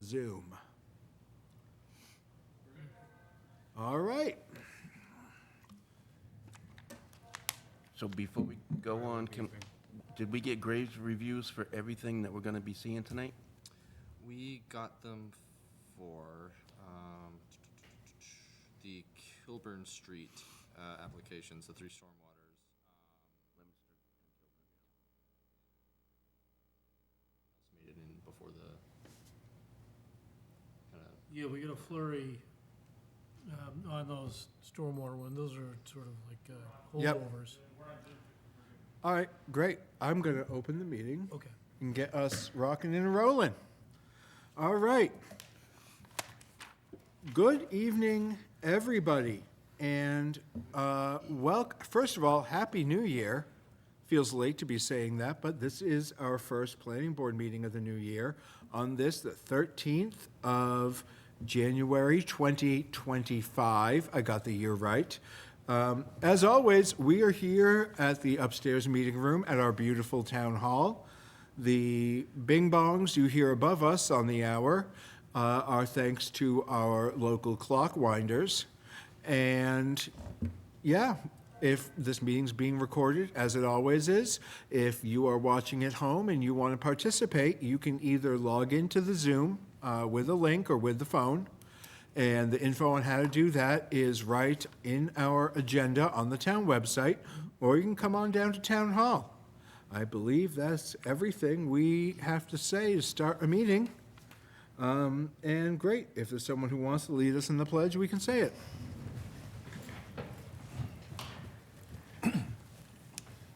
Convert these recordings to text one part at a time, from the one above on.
Zoom. All right. So before we go on, did we get Graves reviews for everything that we're going to be seeing tonight? We got them for the Kilburn Street applications, the three stormwaters. Made it in before the kind of. Yeah, we got a flurry on those stormwater ones. Those are sort of like Yep. holdovers. All right, great. I'm going to open the meeting Okay. and get us rocking and rolling. All right. Good evening, everybody. And first of all, Happy New Year. Feels late to be saying that, but this is our first planning board meeting of the new year on this, the 13th of January 2025. I got the year right. As always, we are here at the upstairs meeting room at our beautiful town hall. The bing bongs you hear above us on the hour are thanks to our local clock winders. And yeah, if this meeting's being recorded, as it always is, if you are watching at home and you want to participate, you can either log into the Zoom with a link or with the phone. And the info on how to do that is right in our agenda on the town website, or you can come on down to Town Hall. I believe that's everything we have to say to start a meeting. And great, if there's someone who wants to lead us in the pledge, we can say it.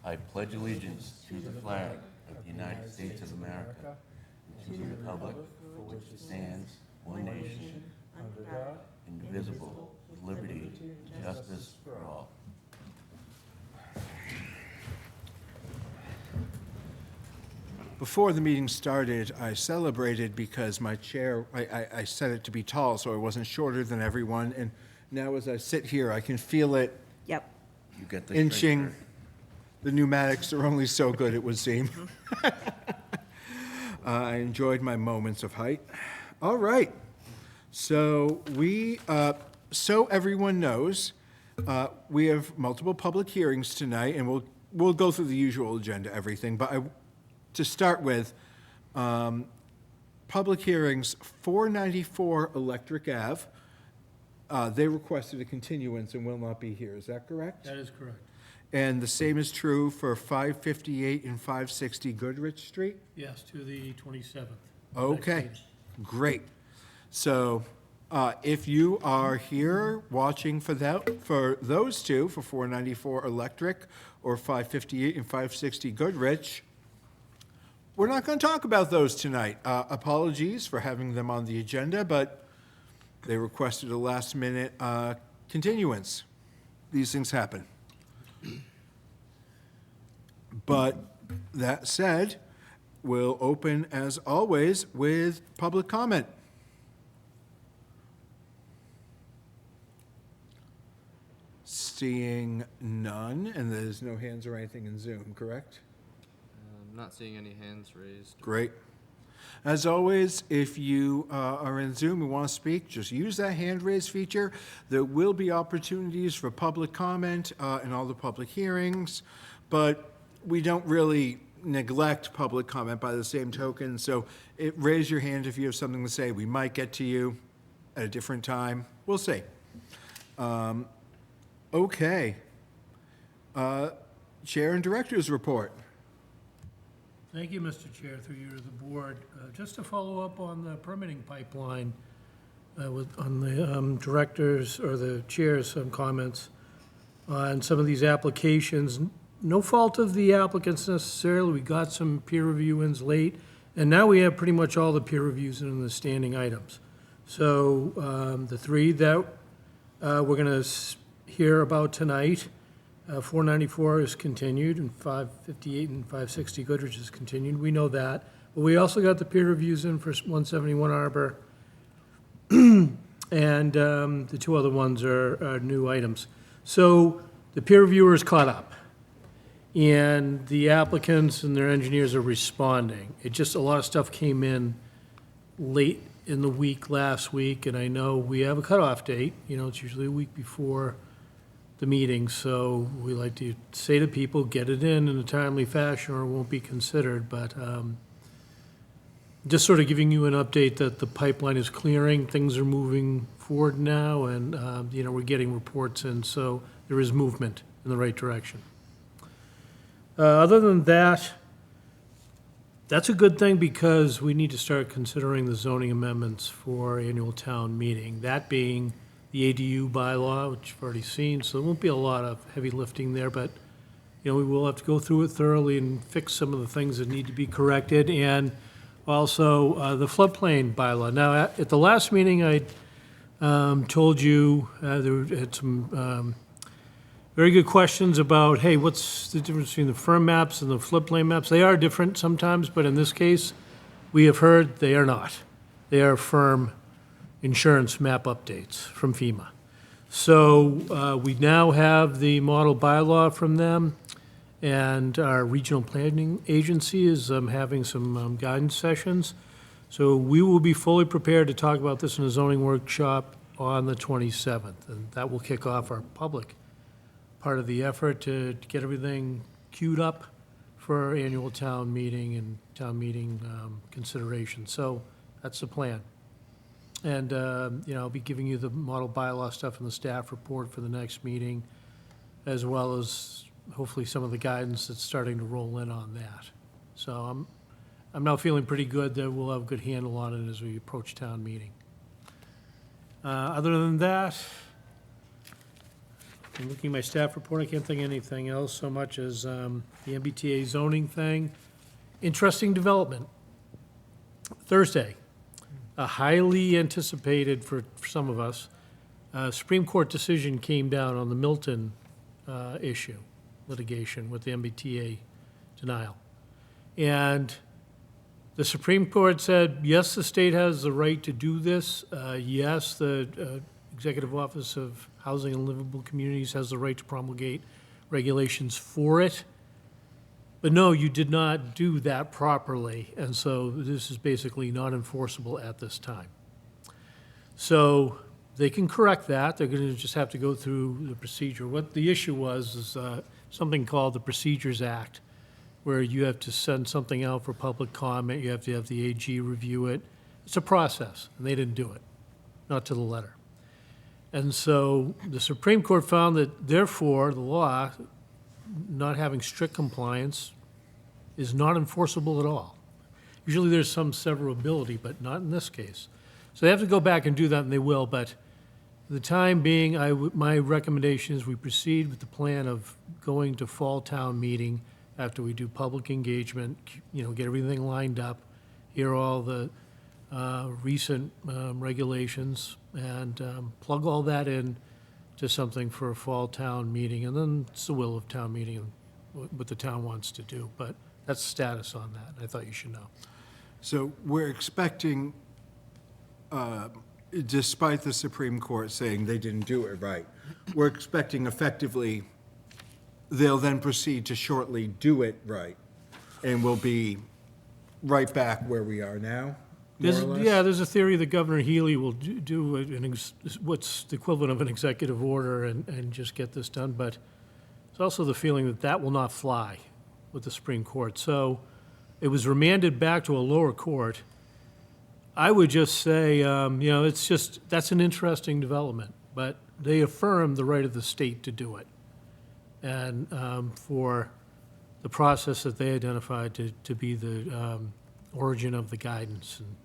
I pledge allegiance to the flag of the United States of America and to the republic for which it stands, one nation, under God, indivisible, with liberty and justice for all. Before the meeting started, I celebrated because my chair, I set it to be tall, so I wasn't shorter than everyone. And now as I sit here, I can feel it Yep. You get the inching. The pneumatics are only so good, it would seem. I enjoyed my moments of height. All right. So so everyone knows, we have multiple public hearings tonight, and we'll go through the usual agenda, everything. But to start with, public hearings, 494 Electric Ave. They requested a continuance and will not be here. Is that correct? That is correct. And the same is true for 558 and 560 Goodrich Street? Yes, to the 27th. Okay, great. So if you are here watching for those two, for 494 Electric or 558 and 560 Goodrich, we're not going to talk about those tonight. Apologies for having them on the agenda, but they requested a last-minute continuance. These things happen. But that said, we'll open, as always, with public comment. Seeing none, and there's no hands or anything in Zoom, correct? Not seeing any hands raised. Great. As always, if you are in Zoom and want to speak, just use that hand raise feature. There will be opportunities for public comment in all the public hearings, but we don't really neglect public comment by the same token. So raise your hand if you have something to say. We might get to you at a different time. We'll see. Okay. Chair and Director's report. Thank you, Mr. Chair, through you to the board. Just to follow up on the permitting pipeline, on the directors or the chair's comments on some of these applications. No fault of the applicants necessarily. We got some peer review ins late, and now we have pretty much all the peer reviews in the standing items. So the three that we're going to hear about tonight, 494 is continued, and 558 and 560 Goodrich is continued. We know that. But we also got the peer reviews in for 171 Arbor, and the two other ones are new items. So the peer reviewers caught up, and the applicants and their engineers are responding. It just, a lot of stuff came in late in the week last week, and I know we have a cutoff date, it's usually a week before the meeting, so we like to say to people, get it in a timely fashion or it won't be considered, but just sort of giving you an update that the pipeline is clearing, things are moving forward now, and, we're getting reports in, so there is movement in the right direction. Other than that, that's a good thing because we need to start considering the zoning amendments for annual town meeting. That being the ADU bylaw, which you've already seen, so there won't be a lot of heavy lifting there, but, we will have to go through it thoroughly and fix some of the things that need to be corrected, and also the floodplain bylaw. Now, at the last meeting, I told you there had some very good questions about, hey, what's the difference between the firm maps and the floodplain maps? They are different sometimes, but in this case, we have heard they are not. They are firm insurance map updates from FEMA. So we now have the model bylaw from them, and our regional planning agency is having some guidance sessions. So we will be fully prepared to talk about this in a zoning workshop on the 27th, and that will kick off our public part of the effort to get everything queued up for our annual town meeting and town meeting consideration. So that's the plan. And, I'll be giving you the model bylaw stuff in the staff report for the next meeting, as well as hopefully some of the guidance that's starting to roll in on that. So I'm now feeling pretty good that we'll have a good handle on it as we approach town meeting. Other than that, I'm looking at my staff report, I can't think of anything else so much as the MBTA zoning thing. Interesting development. Thursday, a highly anticipated for some of us, Supreme Court decision came down on the Milton issue, litigation with the MBTA denial. And the Supreme Court said, yes, the state has the right to do this. Yes, the Executive Office of Housing and Livable Communities has the right to promulgate regulations for it. But no, you did not do that properly, and so this is basically not enforceable at this time. So they can correct that. They're going to just have to go through the procedure. What the issue was is something called the Procedures Act, where you have to send something out for public comment. You have to have the AG review it. It's a process, and they didn't do it, not to the letter. And so the Supreme Court found that, therefore, the law, not having strict compliance, is not enforceable at all. Usually there's some severability, but not in this case. So they have to go back and do that, and they will, but for the time being, my recommendation is we proceed with the plan of going to fall town meeting after we do public engagement, get everything lined up, hear all the recent regulations, and plug all that in to something for a fall town meeting, and then it's the will of town meeting and what the town wants to do. But that's the status on that. I thought you should know. So we're expecting, despite the Supreme Court saying they didn't do it right, we're expecting effectively they'll then proceed to shortly do it right, and we'll be right back where we are now, more or less? Yeah, there's a theory that Governor Healy will do what's the equivalent of an executive order and just get this done, but there's also the feeling that that will not fly with the Supreme Court. So it was remanded back to a lower court. I would just say, it's just, that's an interesting development, but they affirm the right of the state to do it. And for the process that they identified to be the origin of the guidance and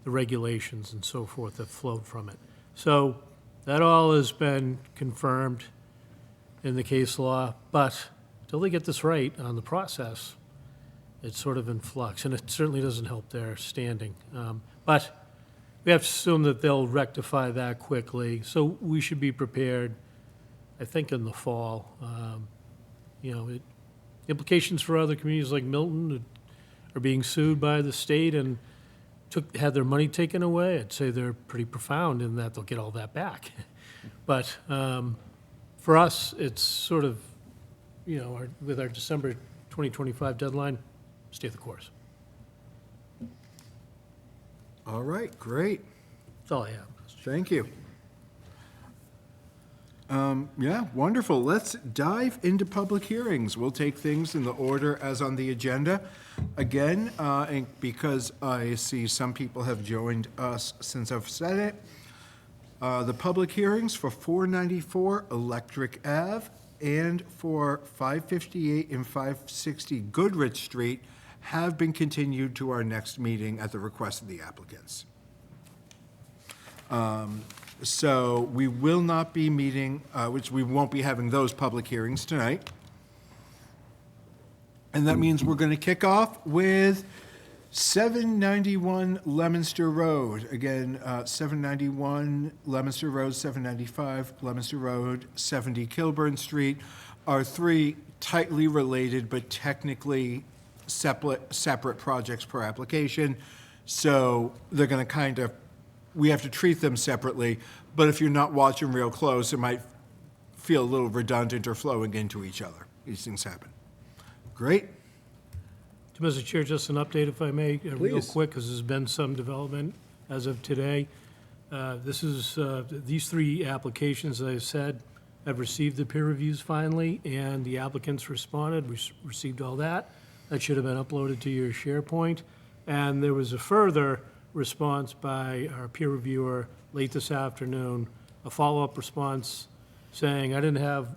the regulations and so forth that flowed from it. So that all has been confirmed in the case law, but until they get this right on the process, it's sort of in flux, and it certainly doesn't help their standing. But we have to assume that they'll rectify that quickly, so we should be prepared, I think, in the fall. Implications for other communities like Milton that are being sued by the state and had their money taken away, I'd say they're pretty profound in that they'll get all that back. But for us, it's sort of, with our December 2025 deadline, stay the course. All right, great. That's all I have, Mr. Chair. Thank you. Yeah, wonderful. Let's dive into public hearings. We'll take things in the order as on the agenda. Again, and because I see some people have joined us since I've said it, the public hearings for 494 Electric Ave and for 558 and 560 Goodrich Street have been continued to our next meeting at the request of the applicants. So we will not be meeting, which we won't be having those public hearings tonight. And that means we're going to kick off with 791 Leominster Road. Again, 791 Leominster Road, 795 Leominster Road, 70 Kilburn Street are three tightly related but technically separate projects per application. So they're going to we have to treat them separately, but if you're not watching real close, it might feel a little redundant or flowing into each other. These things happen. Great. Mr. Chair, just an update, if I may, real Please. quick, because there's been some development as of today. These three applications, as I said, have received the peer reviews finally, and the applicants responded. We received all that. That should have been uploaded to your SharePoint. And there was a further response by our peer reviewer late this afternoon, a follow-up response saying, I didn't have,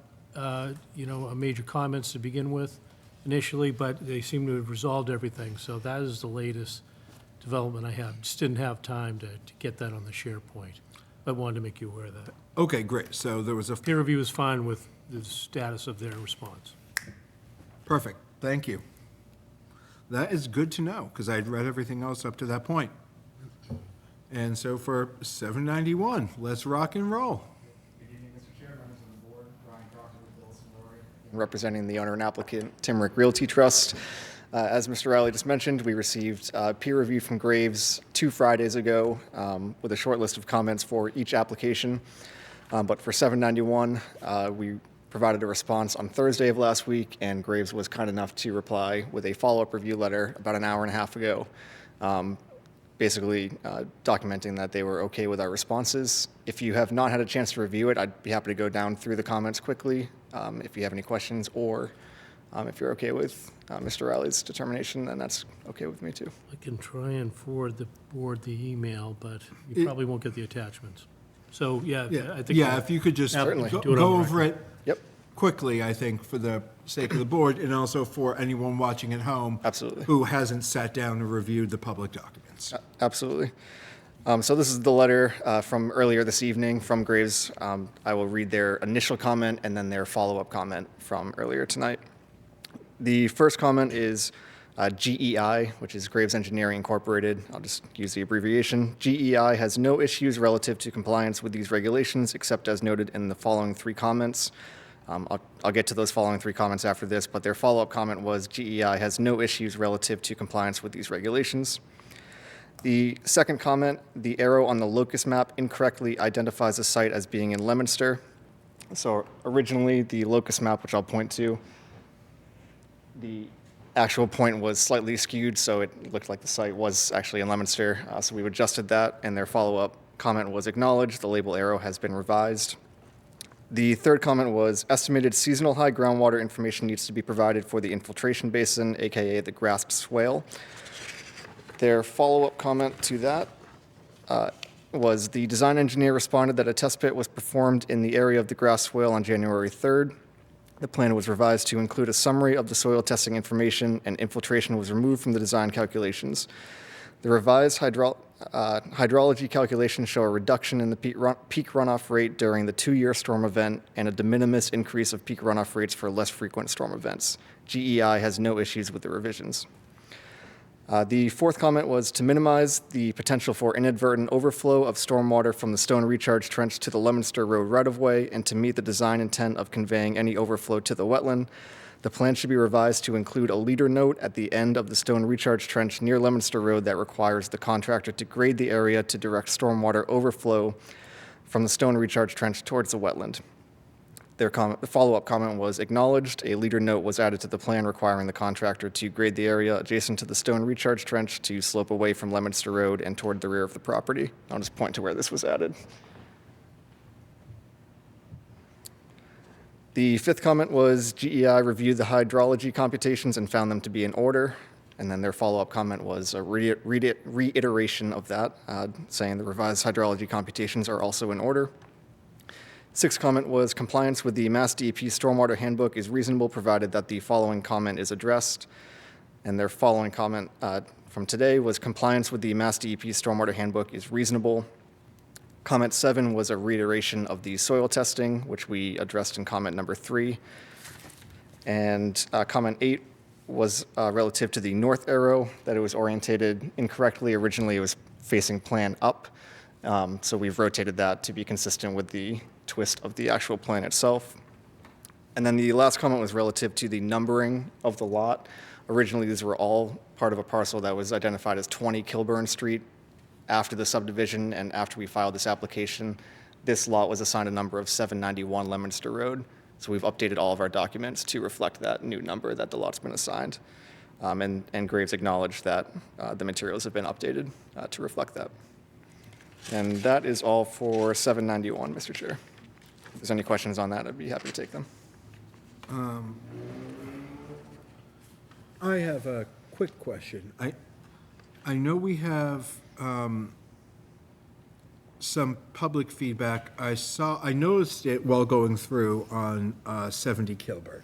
major comments to begin with initially, but they seem to have resolved everything. So that is the latest development I have. Just didn't have time to get that on the SharePoint, but wanted to make you aware of that. Okay, great. So there was a, Peer review is fine with the status of their response. perfect. Thank you. That is good to know, because I'd read everything else up to that point. And so for 791, let's rock and roll. Good evening, Mr. Chair, members of the board, Brian Crocker with Wilson Lowry. Representing the owner and applicant, Timrick Realty Trust. As Mr. Riley just mentioned, we received peer review from Graves 2 Fridays ago with a short list of comments for each application. But for 791, we provided a response on Thursday of last week, and Graves was kind enough to reply with a follow-up review letter about an hour and a half ago, basically documenting that they were okay with our responses. If you have not had a chance to review it, I'd be happy to go down through the comments quickly if you have any questions, or if you're okay with Mr. Riley's determination, then that's okay with me too. I can try and forward the board the email, but you probably won't get the attachments. So, yeah, I think. Yeah, if you could just Certainly. go Do it on the over it Yep, quickly, I think, for the sake of the board, and also for anyone watching at home. Absolutely. Who hasn't sat down and reviewed the public documents. absolutely. So this is the letter from earlier this evening from Graves. I will read their initial comment and then their follow-up comment from earlier tonight. The first comment is GEI, which is Graves Engineering Incorporated. I'll just use the abbreviation. GEI has no issues relative to compliance with these regulations, except as noted in the following 3 comments. I'll get to those following 3 comments after this, but their follow-up comment was GEI has no issues relative to compliance with these regulations. The second comment, the arrow on the locus map incorrectly identifies the site as being in Leominster. So originally, the locus map, which I'll point to, the actual point was slightly skewed, so it looked like the site was actually in Leominster. So we've adjusted that, and their follow-up comment was acknowledged. The label arrow has been revised. The third comment was estimated seasonal high groundwater information needs to be provided for the infiltration basin, AKA the grasped swale. Their follow-up comment to that was the design engineer responded that a test pit was performed in the area of the grass swale on January 3rd. The plan was revised to include a summary of the soil testing information, and infiltration was removed from the design calculations. The revised hydrology calculations show a reduction in the peak runoff rate during the 2-year storm event and a de minimis increase of peak runoff rates for less frequent storm events. GEI has no issues with the revisions. The fourth comment was to minimize the potential for inadvertent overflow of stormwater from the stone recharge trench to the Leominster Road right-of-way and to meet the design intent of conveying any overflow to the wetland. The plan should be revised to include a leader note at the end of the stone recharge trench near Leominster Road that requires the contractor to grade the area to direct stormwater overflow from the stone recharge trench towards the wetland. The follow-up comment was acknowledged. A leader note was added to the plan requiring the contractor to grade the area adjacent to the stone recharge trench to slope away from Leominster Road and toward the rear of the property. I'll just point to where this was added. The fifth comment was GEI reviewed the hydrology computations and found them to be in order. And then their follow-up comment was a reiteration of that, saying the revised hydrology computations are also in order. Sixth comment was compliance with the Mass DEP Stormwater Handbook is reasonable provided that the following comment is addressed. And their following comment from today was compliance with the Mass DEP Stormwater Handbook is reasonable. Comment 7 was a reiteration of the soil testing, which we addressed in comment number 3. And comment 8 was relative to the north arrow, that it was orientated incorrectly. Originally, it was facing plan up. So we've rotated that to be consistent with the twist of the actual plan itself. And then the last comment was relative to the numbering of the lot. Originally, these were all part of a parcel that was identified as 20 Kilburn Street. After the subdivision and after we filed this application, this lot was assigned a number of 791 Leominster Road. So we've updated all of our documents to reflect that new number that the lot's been assigned. And Graves acknowledged that the materials have been updated to reflect that. And that is all for 791, Mr. Chair. If there's any questions on that, I'd be happy to take them. I have a quick question. I know we have some public feedback. I noticed it while going through on 70 Kilburn.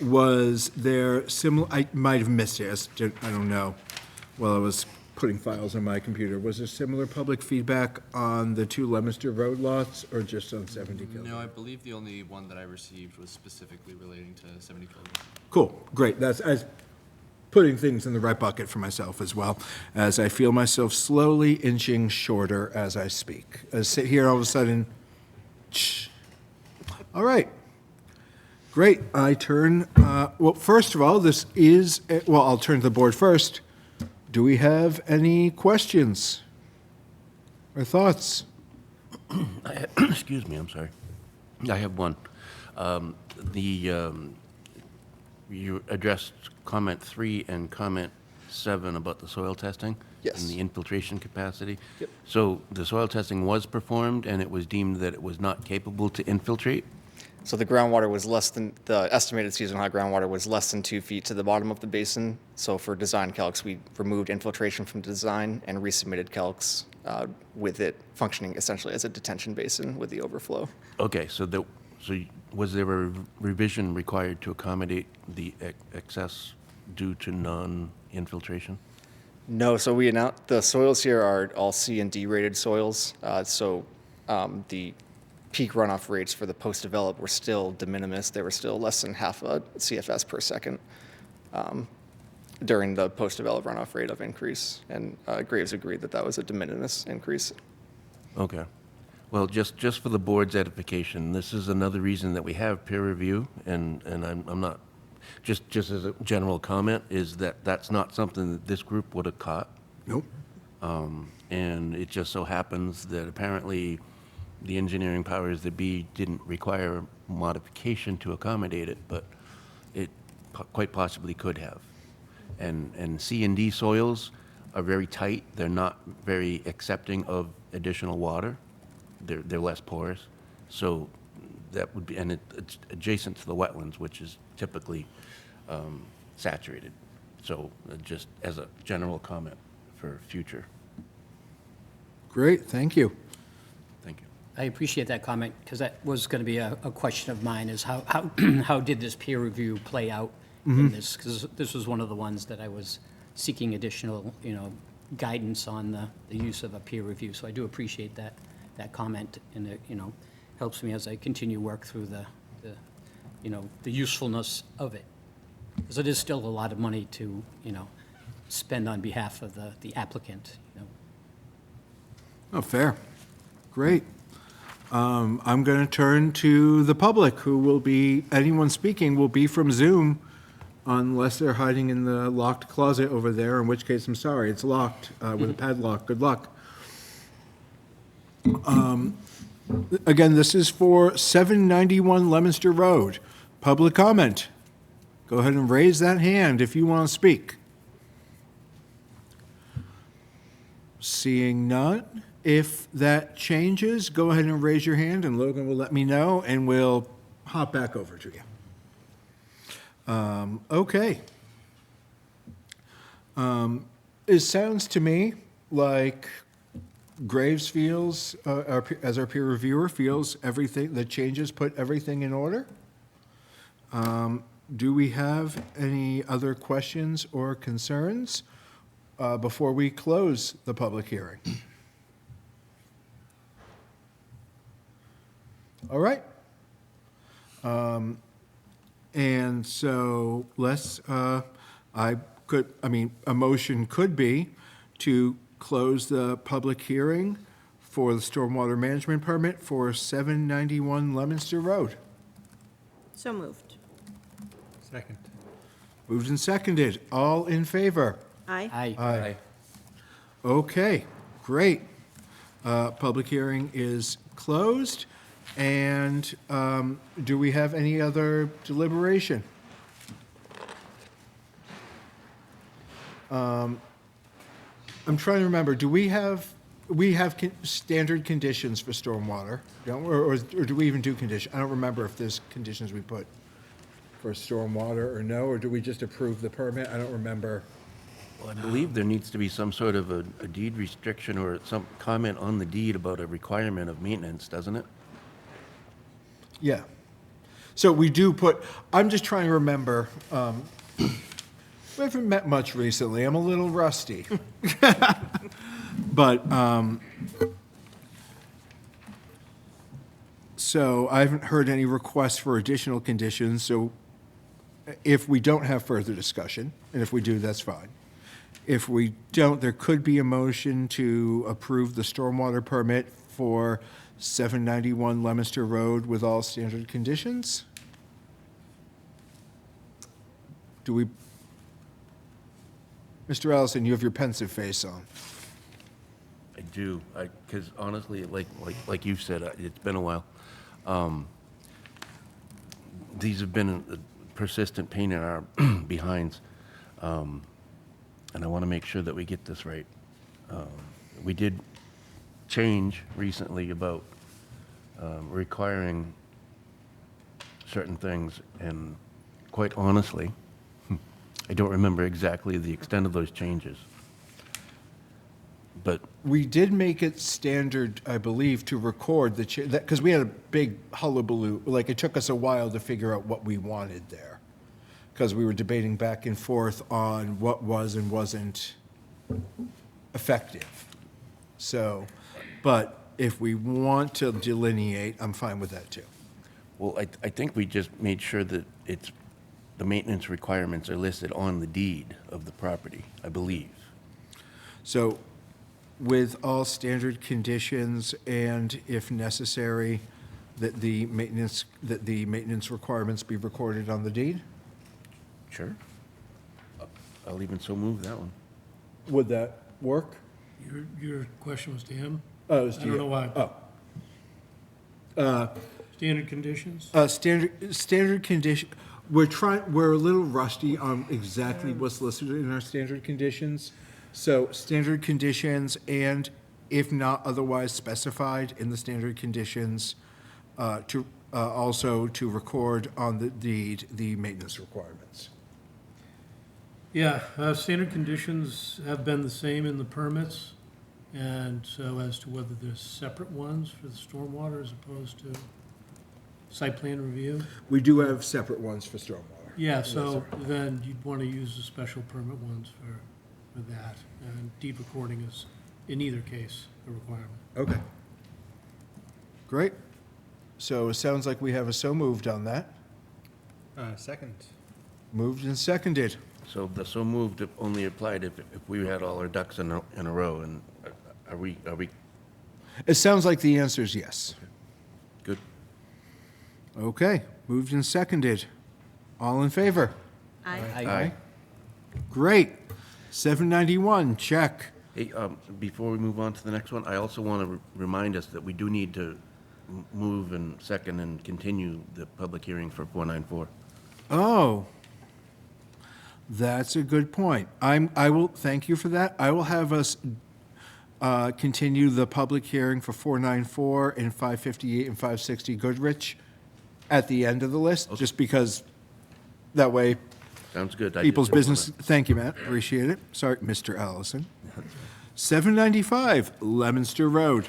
Was there similar, I might have missed it, I don't know, while I was putting files on my computer. Was there similar public feedback on the 2 Leominster Road lots or just on 70 Kilburn? No, I believe the only one that I received was specifically relating to 70 Kilburn. Cool, great. That's putting things in the right bucket for myself as well, as I feel myself slowly inching shorter as I speak. I sit here all of a sudden, all right. Great, I turn, well, first of all, this is, well, I'll turn to the board first. Do we have any questions or thoughts? Excuse me, I'm sorry. I have one. You addressed comment 3 and comment 7 about the soil testing? Yes. And the infiltration capacity? Yep. So the soil testing was performed, and it was deemed that it was not capable to infiltrate? So the groundwater was the estimated seasonal high groundwater was less than 2 feet to the bottom of the basin. So for design calcs, we removed infiltration from design and resubmitted calcs with it functioning essentially as a detention basin with the overflow. Okay, so was there a revision required to accommodate the excess due to non-infiltration? No, so we announced the soils here are all C and D rated soils. The peak runoff rates for the post-develop were still de minimis. They were still less than half a CFS per second during the post-develop runoff rate of increase. And Graves agreed that that was a de minimis increase. Okay. Well, just for the board's edification, this is another reason that we have peer review, and I'm not, just as a general comment, is that that's not something that this group would have caught. Nope. And it just so happens that apparently the engineering powers that be didn't require modification to accommodate it, but it quite possibly could have. And C and D soils are very tight. They're not very accepting of additional water. They're less porous. So that would be, and it's adjacent to the wetlands, which is typically saturated. So just as a general comment for future. Great, thank you. Thank you. I appreciate that comment, because that was going to be a question of mine, is how how did this peer review play out in this? Because this was one of the ones that I was seeking additional, guidance on the use of a peer review. So I do appreciate that comment, and it, helps me as I continue work through the usefulness of it. Because it is still a lot of money to, spend on behalf of the applicant, Oh, fair. Great. I'm going to turn to the public, who will be, anyone speaking will be from Zoom, unless they're hiding in the locked closet over there, in which case, I'm sorry, it's locked with a padlock. Good luck. Again, this is for 791 Leominster Road. Public comment. Go ahead and raise that hand if you want to speak. Seeing none, if that changes, go ahead and raise your hand, and Logan will let me know, and we'll hop back over to you. Okay. It sounds to me like Graves feels, as our peer reviewer, feels everything, the changes put everything in order. Do we have any other questions or concerns before we close the public hearing? All right. And so a motion could be to close the public hearing for the stormwater management permit for 791 Leominster Road. So moved. Second. Moved and seconded. All in favor? Aye. Aye. Aye. Okay, great. Public hearing is closed. And do we have any other deliberation? I'm trying to remember, do we have standard conditions for stormwater? Don't we? Or do we even do condition? I don't remember if there's conditions we put for stormwater or no, or do we just approve the permit? I don't remember. Well, I believe there needs to be some sort of a deed restriction or some comment on the deed about a requirement of maintenance, doesn't it? Yeah. So we do put, I'm just trying to remember, we haven't met much recently. I'm a little rusty. But, so I haven't heard any requests for additional conditions, so if we don't have further discussion, and if we do, that's fine. If we don't, there could be a motion to approve the stormwater permit for 791 Leominster Road with all standard conditions? Do we, Mr. Allison, you have your pensive face on. I do, because honestly, like you said, it's been a while. These have been a persistent pain in our behinds, and I want to make sure that we get this right. We did change recently about requiring certain things, and quite honestly, I don't remember exactly the extent of those changes. But We did make it standard, I believe, to record the, because we had a big hullabaloo, like it took us a while to figure out what we wanted there. Because we were debating back and forth on what was and wasn't effective. So, but if we want to delineate, I'm fine with that too. well, I think we just made sure that the maintenance requirements are listed on the deed of the property, I believe. So with all standard conditions and if necessary, that the maintenance requirements be recorded on the deed? Sure. I'll even so move that one. Would that work? Your question was to him? Oh, it was to I don't you. know why. Oh. Standard conditions? Standard condition, we're a little rusty on exactly what's listed in our standard conditions. So standard conditions, and if not otherwise specified in the standard conditions, also to record on the deed the maintenance requirements. Yeah, standard conditions have been the same in the permits, and so as to whether there's separate ones for the stormwater as opposed to site plan review. We do have separate ones for stormwater. Yeah, so then you'd want to use the special permit ones for that, and deed recording is, in either case, a requirement. Okay. Great. So it sounds like we have a so moved on that. Second. Moved and seconded. So the so moved only applied if we had all our ducks in a row, and are we It sounds like the answer is yes. good? Okay, moved and seconded. All in favor? Aye. Aye. Great. 791, check. Hey, before we move on to the next one, I also want to remind us that we do need to move and second and continue the public hearing for 494. Oh, that's a good point. I will, thank you for that. I will have us continue the public hearing for 494 and 558 and 560 Goodrich at the end of the list, just because that way Sounds good. I people's just- business, thank you, Matt, appreciate it. Sorry, Mr. Allison. 795 Lemonster Road.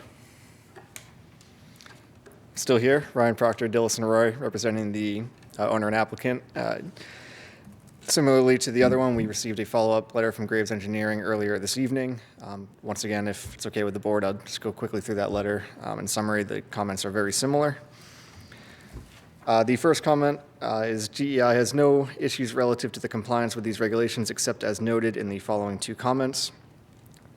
Still here, Ryan Proctor, Dillison Roy, representing the owner and applicant. Similarly to the other one, we received a follow-up letter from Graves Engineering earlier this evening. Once again, if it's okay with the board, I'll just go quickly through that letter. In summary, the comments are very similar. The first comment is GEI has no issues relative to the compliance with these regulations except as noted in the following two comments.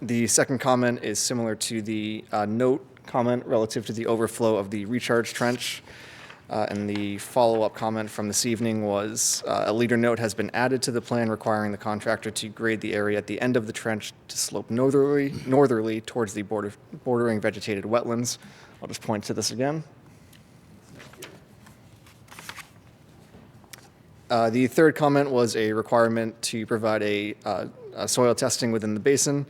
The second comment is similar to the note comment relative to the overflow of the recharge trench. And the follow-up comment from this evening was a leader note has been added to the plan requiring the contractor to grade the area at the end of the trench to slope northerly towards the bordering vegetated wetlands. I'll just point to this again. The third comment was a requirement to provide a soil testing within the basin.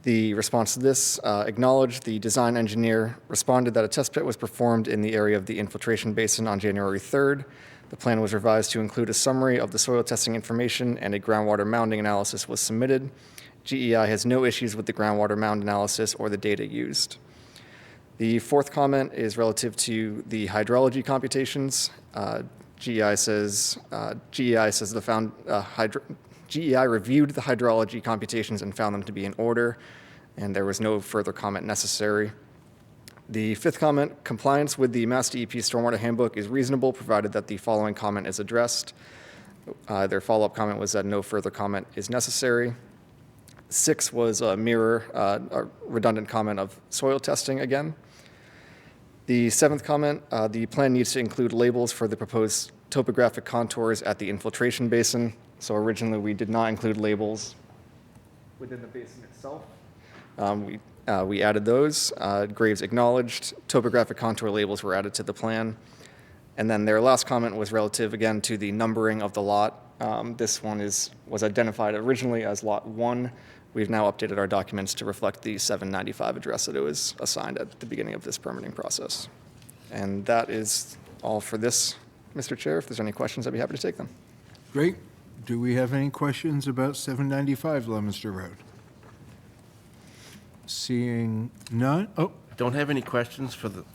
The response to this acknowledged the design engineer responded that a test pit was performed in the area of the infiltration basin on January 3rd. The plan was revised to include a summary of the soil testing information and a groundwater mounding analysis was submitted. GEI has no issues with the groundwater mound analysis or the data used. The fourth comment is relative to the hydrology computations. GEI says GEI reviewed the hydrology computations and found them to be in order, and there was no further comment necessary. The fifth comment, compliance with the Mass DEP Stormwater Handbook is reasonable, provided that the following comment is addressed. Their follow-up comment was that no further comment is necessary. 6 was a redundant comment of soil testing again. The 7th comment, the plan needs to include labels for the proposed topographic contours at the infiltration basin. So originally, we did not include labels within the basin itself. We added those. Graves acknowledged topographic contour labels were added to the plan. And then their last comment was relative, again, to the numbering of the lot. This one was identified originally as Lot 1. We've now updated our documents to reflect the 795 address that it was assigned at the beginning of this permitting process. And that is all for this, Mr. Chair. If there's any questions, I'd be happy to take them. Great. Do we have any questions about 795 Lemonster Road? Seeing none? Oh, Don't have any questions for the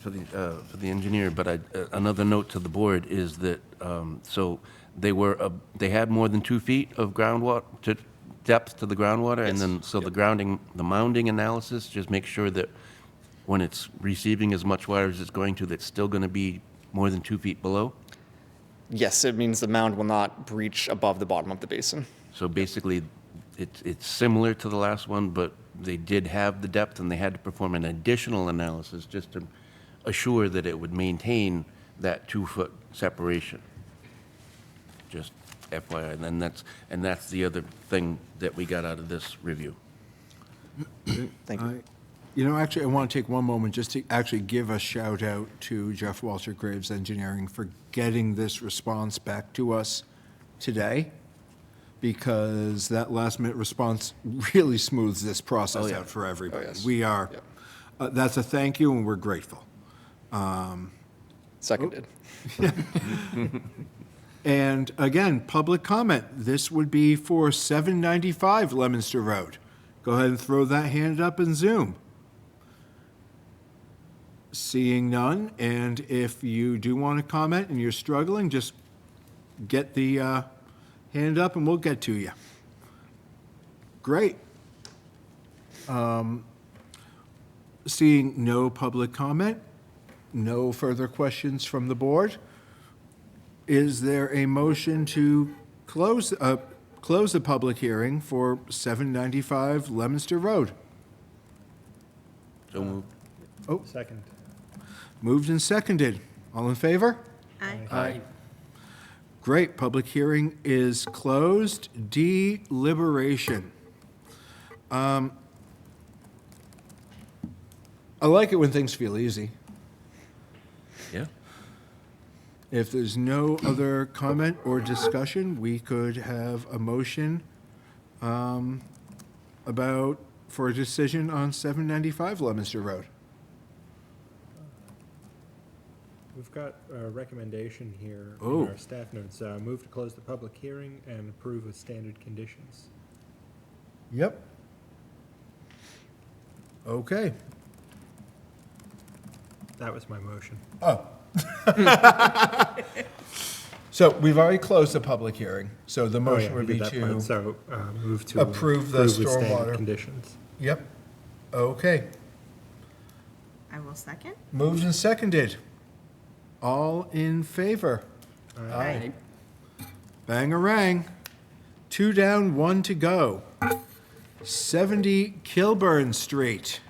engineer, but another note to the board is that, so they had more than 2 feet of groundwater, depth to the groundwater, and then, so the mounding analysis, just make sure that when it's receiving as much water as it's going to, that's still going to be more than 2 feet below? Yes, it means the mound will not breach above the bottom of the basin. So basically, it's similar to the last one, but they did have the depth, and they had to perform an additional analysis just to assure that it would maintain that 2-foot separation. Just FYI, and that's the other thing that we got out of this review. Thank you. Actually, I want to take one moment just to actually give a shout out to Jeff Walter Graves Engineering for getting this response back to us today, because that last minute response really smooths this process out for everybody. yes. We are, that's a thank you, and we're grateful. Seconded. And again, public comment. This would be for 795 Lemonster Road. Go ahead and throw that hand up in Zoom. Seeing none, and if you do want to comment and you're struggling, just get the hand up and we'll get to you. Great. Seeing no public comment, no further questions from the board, is there a motion to close the public hearing for 795 Lemonster Road? So moved. Oh, Second. moved and seconded. All in favor? Aye. Great, public hearing is closed. Deliberation. I like it when things feel easy. Yeah. If there's no other comment or discussion, we could have a motion for a decision on 795 Leominster Road. We've got a recommendation here Oh. in our staff notes. Move to close the public hearing and approve with standard conditions. Yep. Okay. That was my motion. Oh. So we've already closed the public hearing, so the Oh, motion yeah, would we be did that part. to, So, move to. approve the with standard stormwater. Conditions. yep, okay. I will second. Moved and seconded. All in favor? Aye. Bang-a-rang. 2 down, 1 to go. 70 Kilburn Street.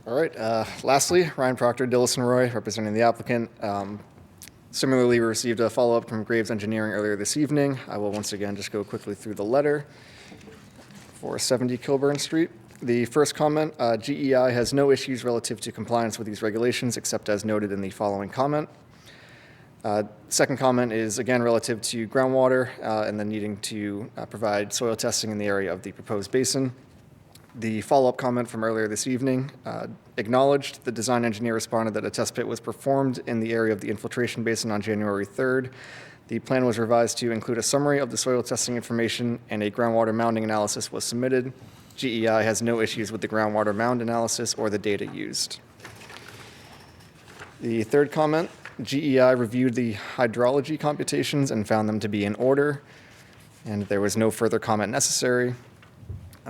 All right, lastly, Ryan Proctor, Dillison Roy, representing the applicant. Similarly, we received a follow-up from Graves Engineering earlier this evening. I will once again just go quickly through the letter for 70 Kilburn Street. The first comment, GEI has no issues relative to compliance with these regulations, except as noted in the following comment. Second comment is again relative to groundwater and then needing to provide soil testing in the area of the proposed basin. The follow-up comment from earlier this evening acknowledged the design engineer responded that a test pit was performed in the area of the infiltration basin on January 3rd. The plan was revised to include a summary of the soil testing information, and a groundwater mounding analysis was submitted. GEI has no issues with the groundwater mound analysis or the data used. The third comment, GEI reviewed the hydrology computations and found them to be in order, and there was no further comment necessary.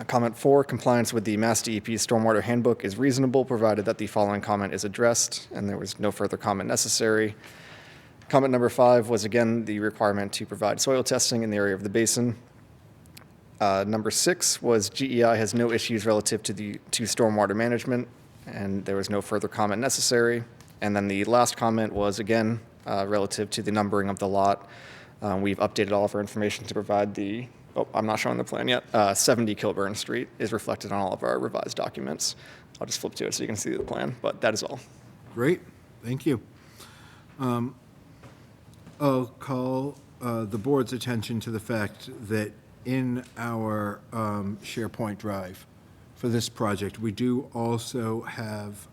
Comment 4, compliance with the Mass DEP Stormwater Handbook is reasonable, provided that the following comment is addressed, and there was no further comment necessary. Comment number 5 was again the requirement to provide soil testing in the area of the basin. Number 6 was GEI has no issues relative to stormwater management, and there was no further comment necessary. And then the last comment was again relative to the numbering of the lot. We've updated all of our information to provide the, oh, I'm not showing the plan yet, 70 Kilburn Street is reflected on all of our revised documents. I'll just flip to it so you can see the plan, but that is all. Great, thank you. I'll call the board's attention to the fact that in our SharePoint drive for this project, we do also have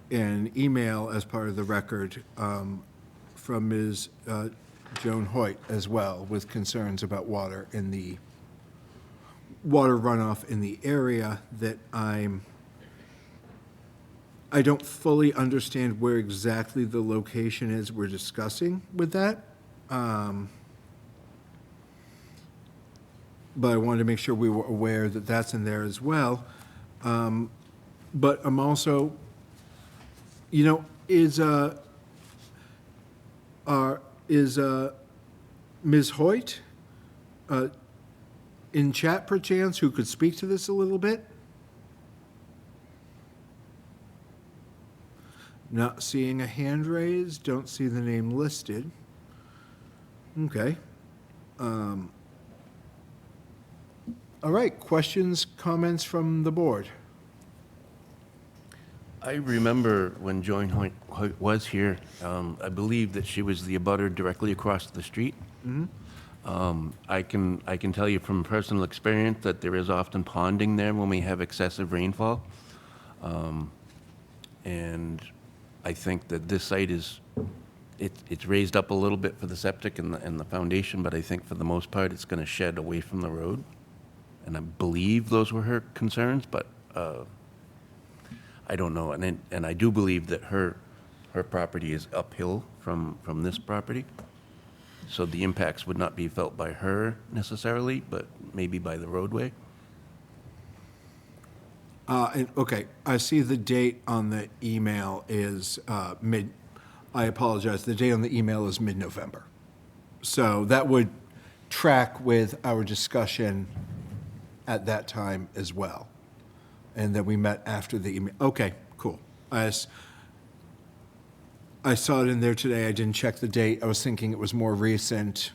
an email as part of the record from Ms. Joan Hoyt as well, with concerns about water runoff in the area that I don't fully understand where exactly the location is we're discussing with that. But I wanted to make sure we were aware that that's in there as well. But I'm also, is Ms. Hoyt in chat perchance, who could speak to this a little bit? Not seeing a hand raised, don't see the name listed. Okay. All right, questions, comments from the board? I remember when Joan Hoyt was here, I believe that she was the abutter directly across the street. I can tell you from personal experience that there is often ponding there when we have excessive rainfall. And I think that this site it's raised up a little bit for the septic and the foundation, but I think for the most part, it's gonna shed away from the road. And I believe those were her concerns, but I don't know. And I do believe that her property is uphill from this property. So the impacts would not be felt by her necessarily, but maybe by the roadway. Okay, I see the date on the email is I apologize, the date on the email is mid-November. So that would track with our discussion at that time as well. And then we met after the email. Okay, cool. I saw it in there today. I didn't check the date. I was thinking it was more recent.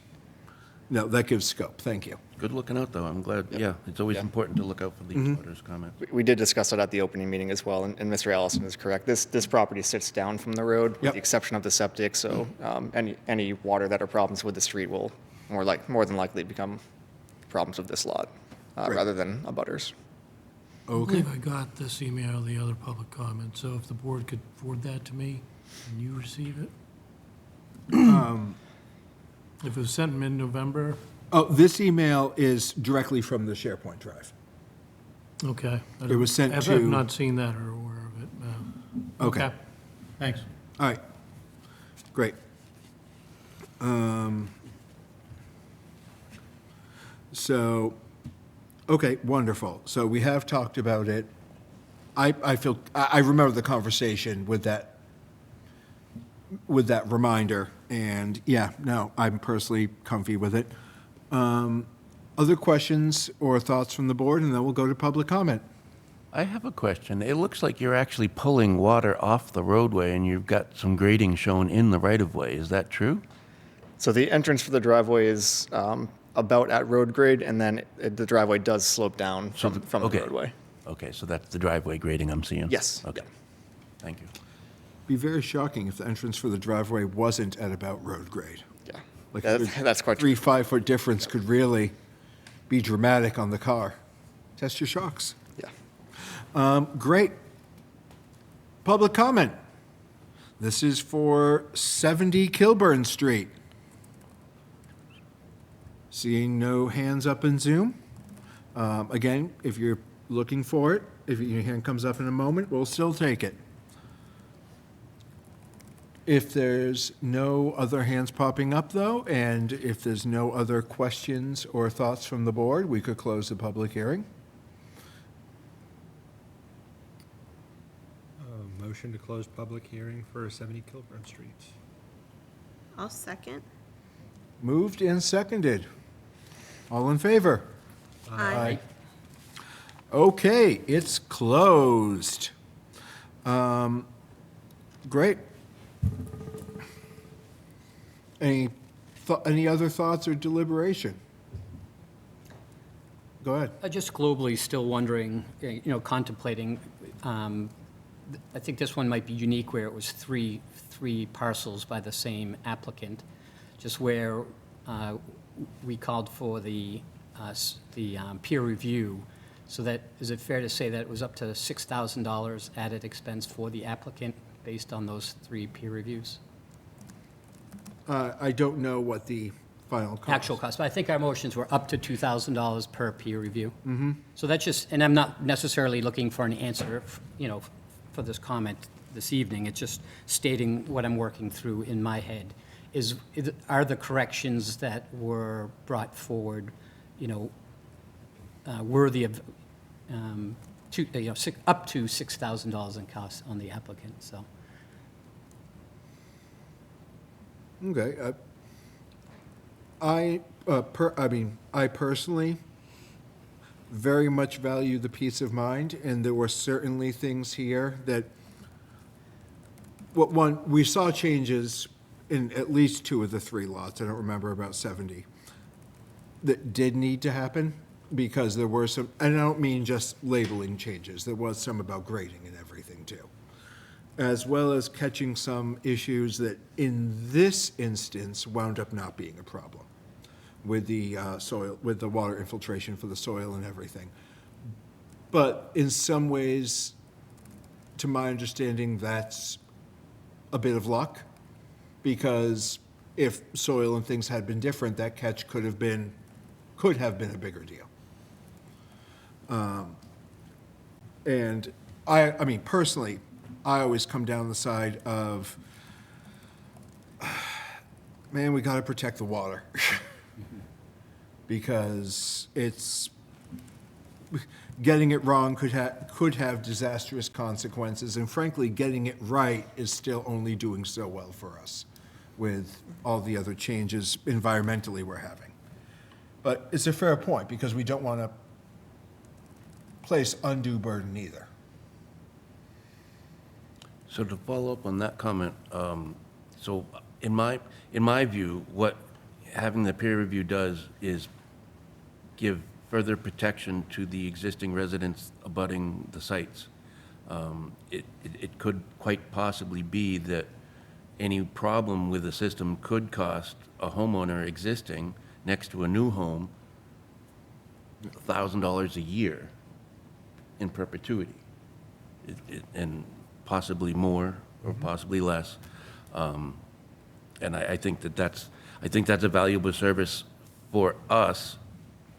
No, that gives scope, thank you. Good looking out, though. I'm glad, yeah, it's always Yeah. important to look out for these butters' comments. We did discuss it at the opening meeting as well, and Mr. Allison is correct. This property sits down from the road, with Yep. the exception of the septic, so any water that are problems with the street will more than likely become problems with this lot, rather than abutters. I believe I got this email, the other public comment, so if the board could forward that to me, and you receive it? If it was sent in mid-November, Oh, this email is directly from the SharePoint drive. okay. It was sent I've to- not seen that or aware of it, no. Okay. Thanks. All right, great. So, okay, wonderful. So we have talked about it. I remember the conversation with that reminder, and yeah, no, I'm personally comfy with it. Other questions or thoughts from the board, and then we'll go to public comment. I have a question. It looks like you're actually pulling water off the roadway, and you've got some grading shown in the right-of-way. Is that true? So the entrance for the driveway is about at road grade, and then the driveway does slope down from the okay. roadway. Okay, so that's the driveway grading I'm seeing? Yes. Okay, thank you. Be very shocking if the entrance for the driveway wasn't at about road grade. Yeah, Like, that's quite true. 3-5 foot difference could really be dramatic on the car. Test your shocks. Yeah. Great. Public comment. This is for 70 Kilburn Street. Seeing no hands up in Zoom. Again, if you're looking for it, if your hand comes up in a moment, we'll still take it. If there's no other hands popping up, though, and if there's no other questions or thoughts from the board, we could close the public hearing. Motion to close public hearing for 70 Kilburn Street. I'll second. Moved and seconded. All in favor? Aye. Okay, it's closed. Great. Any other thoughts or deliberation? Go ahead. Just globally, still wondering, contemplating, I think this one might be unique where it was three parcels by the same applicant, just where we called for the peer review. So that, is it fair to say that it was up to $6,000 added expense for the applicant based on those 3 peer reviews? I don't know what the final cost. Actual cost, but I think our motions were up to $2,000 per peer review. Mm-hmm. So that's just, and I'm not necessarily looking for an answer, for this comment this evening. It's just stating what I'm working through in my head. Are the corrections that were brought forward, worthy of, up to $6,000 in costs on the applicant, so. Okay. I personally very much value the peace of mind, and there were certainly things here that, we saw changes in at least 2 of the 3 lots, I don't remember about 70, that did need to happen, because there were some, and I don't mean just labeling changes, there was some about grading and everything too, as well as catching some issues that in this instance wound up not being a problem with the soil, with the water infiltration for the soil and everything. But in some ways, to my understanding, that's a bit of luck, because if soil and things had been different, that catch could have been a bigger deal. And I mean, personally, I always come down the side of, man, we got to protect the water. Because getting it wrong could have disastrous consequences, and frankly, getting it right is still only doing so well for us with all the other changes environmentally we're having. But it's a fair point, because we don't want to place undue burden either. So to follow up on that comment, so in my view, what having the peer review does is give further protection to the existing residents abutting the sites. It could quite possibly be that any problem with the system could cost a homeowner existing next to a new home $1,000 a year in perpetuity, and possibly more or possibly less. And I think that's a valuable service for us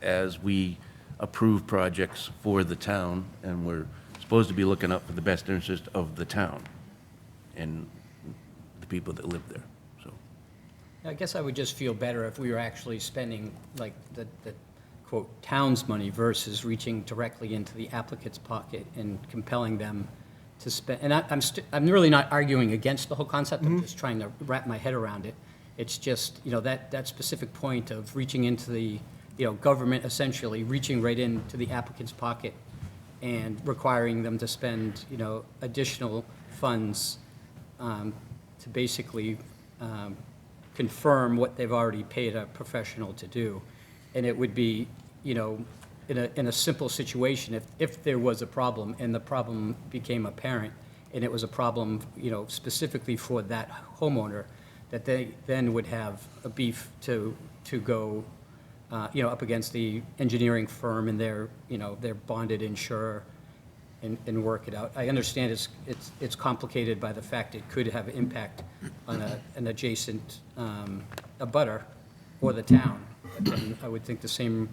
as we approve projects for the town, and we're supposed to be looking out for the best interest of the town and the people that live there, so. I guess I would just feel better if we were actually spending, like, the quote, "town's money" versus reaching directly into the applicant's pocket and compelling them to spend. And I'm really not arguing against the whole concept, I'm just trying to wrap my head around it. It's just, that specific point of reaching into the, government essentially reaching right into the applicant's pocket and requiring them to spend, additional funds to basically confirm what they've already paid a professional to do. And it would be, in a simple situation, if there was a problem and the problem became apparent and it was a problem, specifically for that homeowner, that they then would have a beef to go, up against the engineering firm and their bonded insurer and work it out. I understand it's complicated by the fact it could have impact on an adjacent abutter or the town. And I would think the same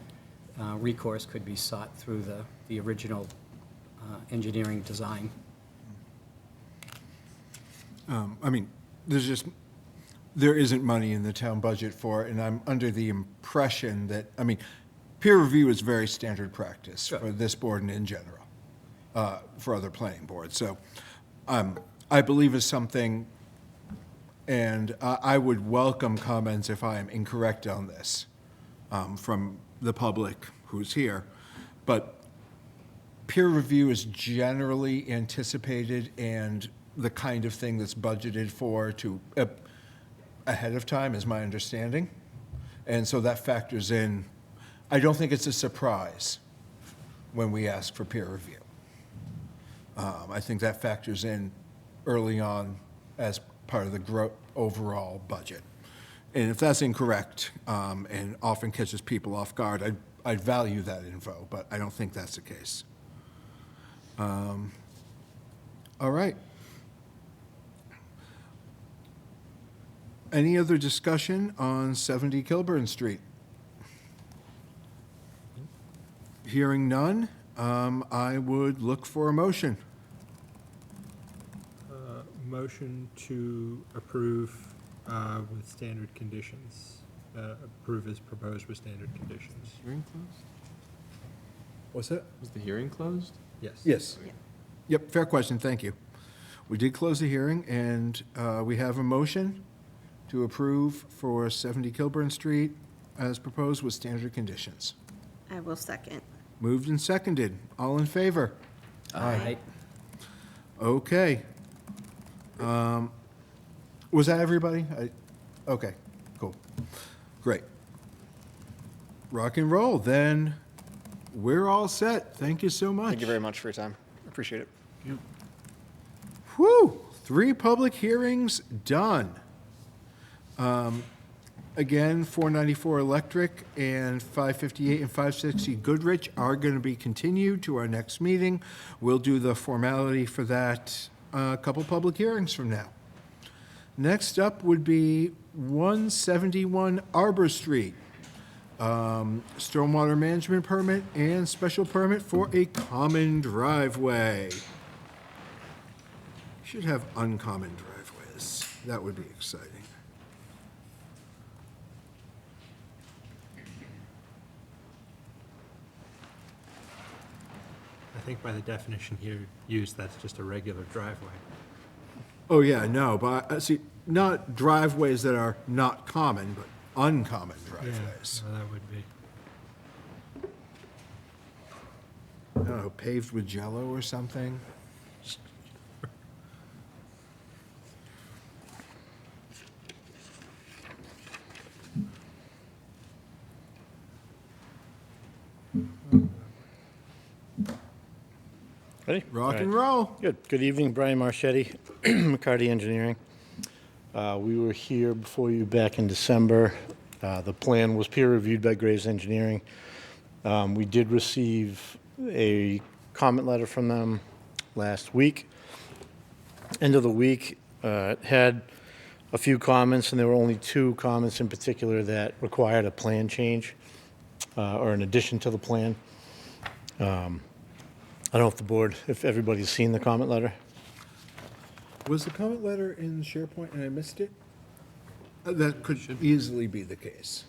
recourse could be sought through the original engineering design. There isn't money in the town budget for it, and I'm under the impression that, peer review is very standard practice for this board and in general, for other planning boards. So I believe is something, and I would welcome comments if I am incorrect on this from the public who's here. But peer review is generally anticipated and the kind of thing that's budgeted for ahead of time, is my understanding. And so that factors in. I don't think it's a surprise when we ask for peer review. I think that factors in early on as part of the overall budget. And if that's incorrect, and often catches people off guard, I'd value that info, but I don't think that's the case. All right. Any other discussion on 70 Kilburn Street? Hearing none, I would look for a motion. Motion to approve with standard conditions. Approve as proposed with standard conditions. Hearing closed? What's that? Was the hearing closed? Yes. Yes. Yep, fair question, thank you. We did close the hearing, and we have a motion to approve for 70 Kilburn Street as proposed with standard conditions. I will second. Moved and seconded. All in favor? Aye. Okay. Was that everybody? Okay, cool. Great. Rock and roll. Then we're all set. Thank you so much. Thank you very much for your time. Appreciate it. Whew, 3 public hearings done. Again, 494 Electric and 558 and 560 Goodrich are going to be continued to our next meeting. We'll do the formality for that a couple public hearings from now. Next up would be 171 Arbor Street. Stormwater management permit and special permit for a common driveway. Should have uncommon driveways. That would be exciting. I think by the definition here used, that's just a regular driveway. Oh, yeah, no, but see, not driveways that are not common, but uncommon driveways. Yeah, that would be. I don't know, paved with jello or something? Ready? Rock All and right. roll. Good. Good evening, Brian Marchetti, McCarty Engineering. We were here before you back in December. The plan was peer reviewed by Graves Engineering. We did receive a comment letter from them last week. End of the week, it had a few comments, and there were only 2 comments in particular that required a plan change or an addition to the plan. I don't know if the board, if everybody's seen the comment letter. Was the comment letter in SharePoint and I missed it? That could easily be the case.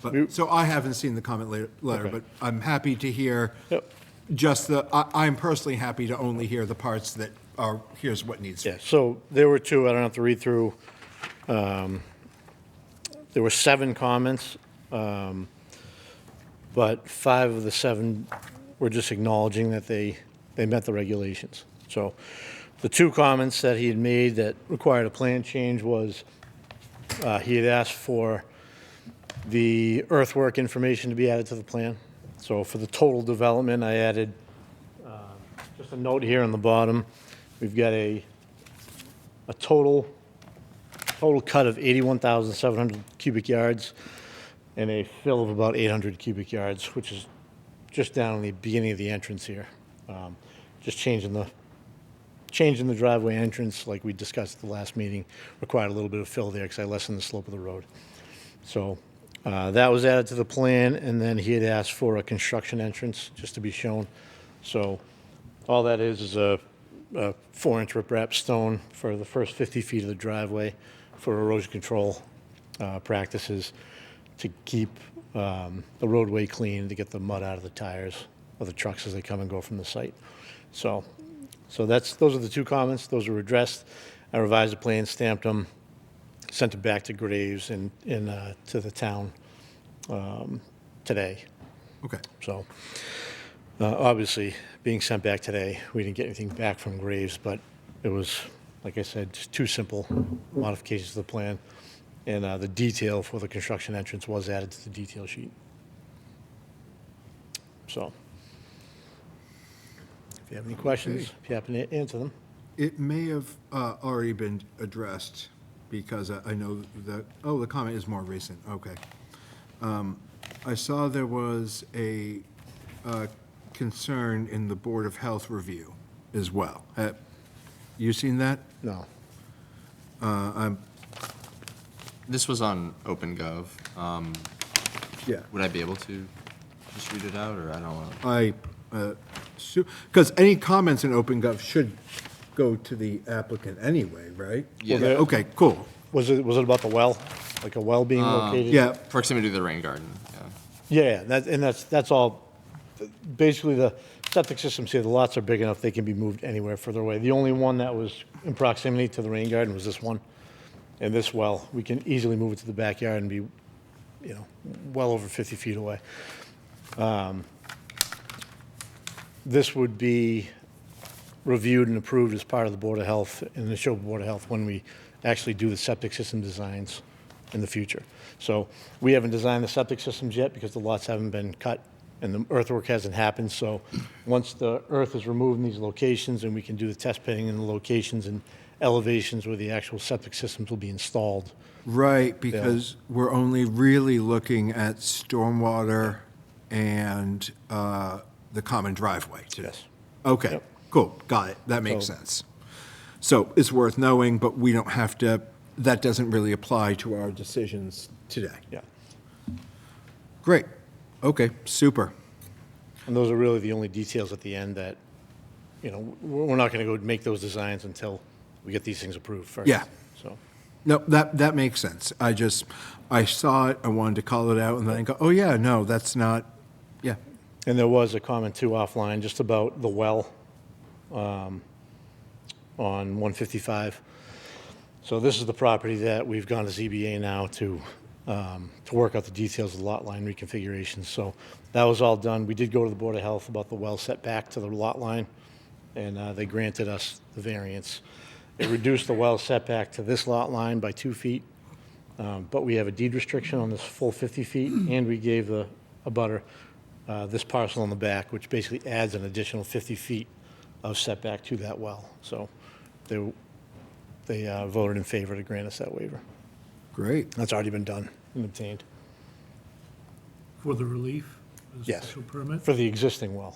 But, so I haven't seen the comment letter, Okay. but I'm happy to hear Yep. just I'm personally happy to only hear the parts that are, here's what needs. Yeah, so there were 2, I don't have to read through. There were 7 comments, but 5 of the 7 were just acknowledging that they met the regulations. So the 2 comments that he had made that required a plan change was, he had asked for the earthwork information to be added to the plan. So for the total development, I added just a note here on the bottom. We've got a total cut of 81,700 cubic yards and a fill of about 800 cubic yards, which is just down in the beginning of the entrance here. Just changing the driveway entrance, like we discussed at the last meeting, required a little bit of fill there because I lessened the slope of the road. So that was added to the plan, and then he had asked for a construction entrance just to be shown. So all that is a 4-inch riprap stone for the first 50 feet of the driveway for erosion control practices to keep the roadway clean, to get the mud out of the tires of the trucks as they come and go from the site. So those are the 2 comments. Those were addressed. I revised the plan, stamped them, sent it back to Graves and to the town today. Okay. So obviously, being sent back today, we didn't get anything back from Graves, but it was, like I said, just 2 simple modifications to the plan. And the detail for the construction entrance was added to the detail sheet. So if you have any questions, if you happen to answer them. It may have already been addressed because I know that, oh, the comment is more recent, okay. I saw there was a concern in the Board of Health review as well. Have you seen that? No. This was on OpenGov. Yeah. Would I be able to just read it out, or I don't want to? Because any comments in OpenGov should go to the applicant anyway, right? Yeah. Okay, cool. Was it about the well? Like a well being located? Yeah, Proximity to the rain garden, yeah. Yeah, that's all. Basically, the septic systems here, the lots are big enough, they can be moved anywhere further away. The only one that was in proximity to the rain garden was this one. And this well, we can easily move it to the backyard and be, well over 50 feet away. This would be reviewed and approved as part of the Board of Health, and the Neshoba Board of Health, when we actually do the septic system designs in the future. So we haven't designed the septic systems yet because the lots haven't been cut and the earthwork hasn't happened. So once the earth is removed in these locations and we can do the test pitting in the locations and elevations where the actual septic systems will be installed. right, because we're only really looking at stormwater and the common driveway today. Yes. Okay, Yep. cool, got it, that makes So- sense. So it's worth knowing, but we don't have to, that doesn't really apply to our decisions today. Yeah. Great, okay, super. And those are really the only details at the end that, we're not going to go make those designs until we get these things approved first. Yeah. So, No, that makes sense. I saw it, I wanted to call it out, and then I go, oh, yeah, no, that's not, yeah. and there was a comment too offline just about the well on 155. So this is the property that we've gone to ZBA now to work out the details of the lot line reconfiguration. So that was all done. We did go to the Board of Health about the well setback to the lot line, and they granted us the variance. It reduced the well setback to this lot line by 2 feet, but we have a deed restriction on this full 50 feet, and we gave the abutter this parcel in the back, which basically adds an additional 50 feet of setback to that well. So they voted in favor to grant us that waiver. Great. That's already been done and obtained For the relief? the Yes. Special permit? for the existing well.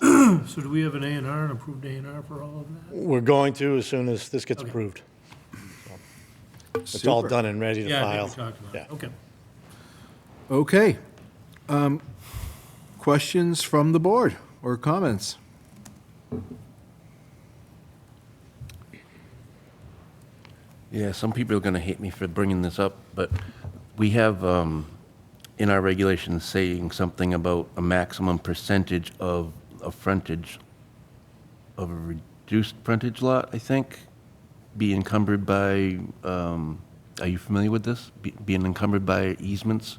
So do we have an A&R, an approved A&R for all of that? We're going to as soon as this gets Okay. approved. It's all Super. done and ready to Yeah, I file. think we talked about it. Yeah. Okay. Okay. Questions from the board or comments? Yeah, some people are going to hate me for bringing this up, but we have in our regulations saying something about a maximum percentage of a frontage, of a reduced frontage lot, I think, be encumbered by, are you familiar with this? Being encumbered by easements?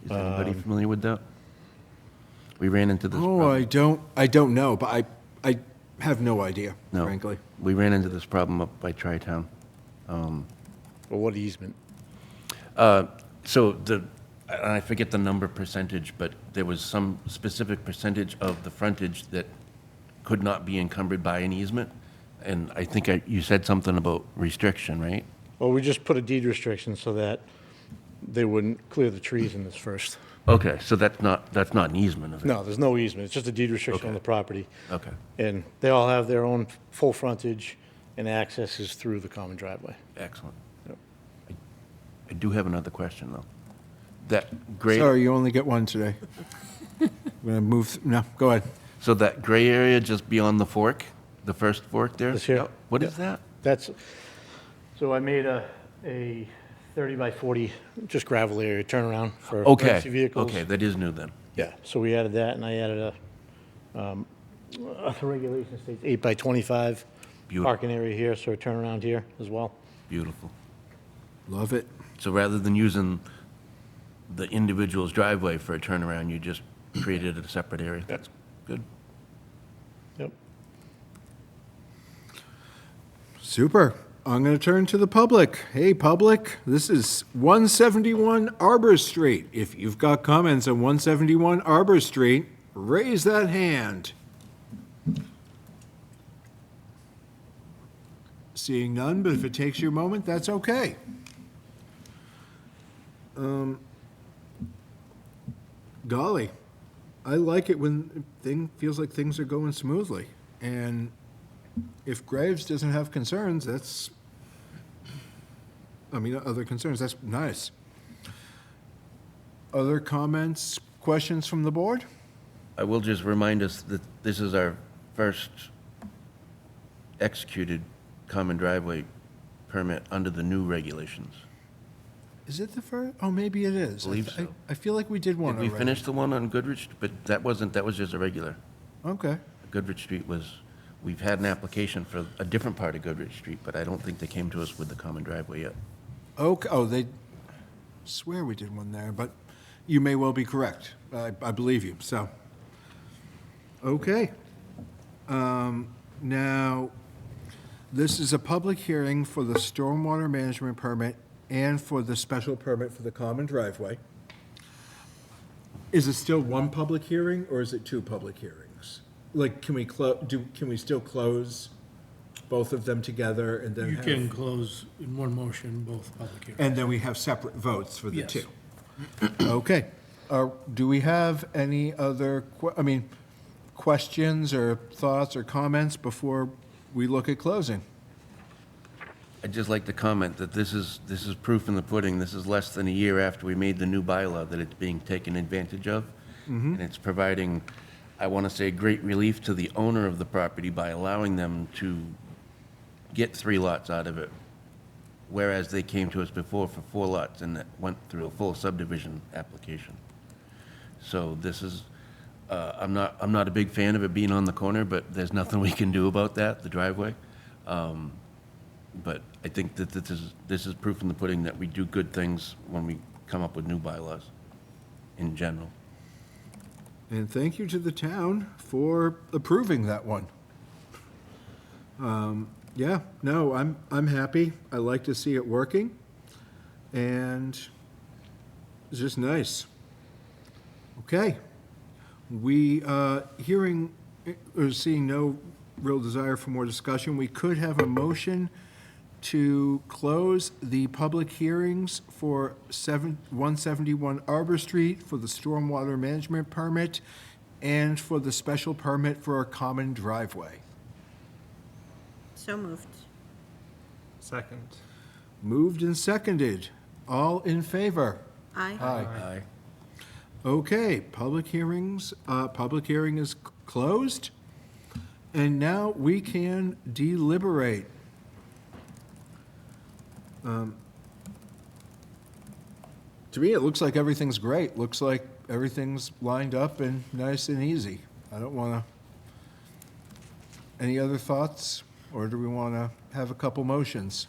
Is anybody familiar with that? We ran into this Oh, problem. I don't know, but I have no idea, No. frankly. We ran into this problem up by Tri-Town. Well, what easement? So and I forget the number percentage, but there was some specific percentage of the frontage that could not be encumbered by an easement. And I think you said something about restriction, right? Well, we just put a deed restriction so that they wouldn't clear the trees in this first. Okay, so that's not an easement, is it? No, there's no easement. It's just a deed restriction on Okay. the property. Okay, And they all have their own full frontage and access is through the common driveway. excellent. Yep. I do have another question, though. That gray, Sorry, you only get one today. I'm going to move, no, go ahead. so that gray area just beyond the fork, the first fork there? This here? What Yeah. is that? That's, so I made a 30 by 40, just gravel area turnaround for Okay, emergency vehicles. okay, that is new then. Yeah, so we added that, and I added a regulation states 8 by 25 Beautiful. parking area here, so a turnaround here as well. Beautiful. Love it. So rather than using the individual's driveway for a turnaround, you just created a separate area? That's good. Yep. Super. I'm going to turn to the public. Hey, public, this is 171 Arbor Street. If you've got comments on 171 Arbor Street, raise that hand. Seeing none, but if it takes you a moment, that's okay. Golly, I like it when feels like things are going smoothly. And if Graves doesn't have concerns, other concerns, that's nice. Other comments, questions from the board? I will just remind us that this is our first executed common driveway permit under the new regulations. Is it the first? Oh, maybe it is. Believe so. I feel like we did one Did we already. finish the one on Goodrich? But that was just a regular. Okay. Goodrich Street we've had an application for a different part of Goodrich Street, but I don't think they came to us with the common driveway yet. Okay, oh, they swear we did one there, but you may well be correct. I believe you, so. Okay. Now, this is a public hearing for the stormwater management permit and for the special permit for the common driveway. Is it still one public hearing, or is it two public hearings? Like, can we still close both of them together and then You have? can close in one motion both public hearings. And then we have separate votes for the Yes. two? Okay. Do we have any other, questions or thoughts or comments before we look at closing? I'd just like to comment that this is proof in the pudding. This is less than a year after we made the new bylaw that it's being taken advantage of. And it's providing, I want to say, great relief to the owner of the property by allowing them to get 3 lots out of it, whereas they came to us before for 4 lots and that went through a full subdivision application. So this is, I'm not a big fan of it being on the corner, but there's nothing we can do about that, the driveway. But I think that this is proof in the pudding that we do good things when we come up with new bylaws in general. And thank you to the town for approving that one. Yeah, no, I'm happy. I like to see it working. And it's just nice. Okay, We, hearing, or seeing no real desire for more discussion, we could have a motion to close the public hearings for 171 Arbor Street for the stormwater management permit and for the special permit for a common driveway. So moved. Second. Moved and seconded. All in favor? Aye. Aye. Okay, public hearing is closed. And now we can deliberate. To me, it looks like everything's great. Looks like everything's lined up and nice and easy. I don't want to, any other thoughts? Or do we want to have a couple motions?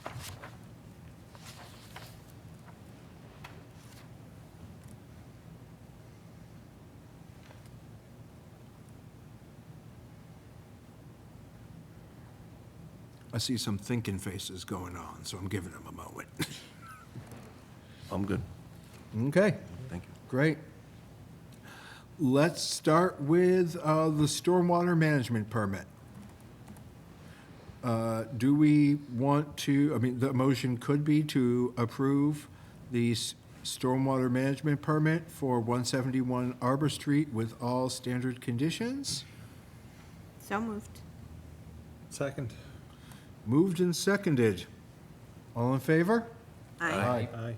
I see some thinking faces going on, so I'm giving them a moment. I'm good. Okay, Thank you. great. Let's start with the stormwater management permit. Do we want to, I mean, the motion could be to approve the stormwater management permit for 171 Arbor Street with all standard conditions? So moved. Second. Moved and seconded. All in favor? Aye. Aye.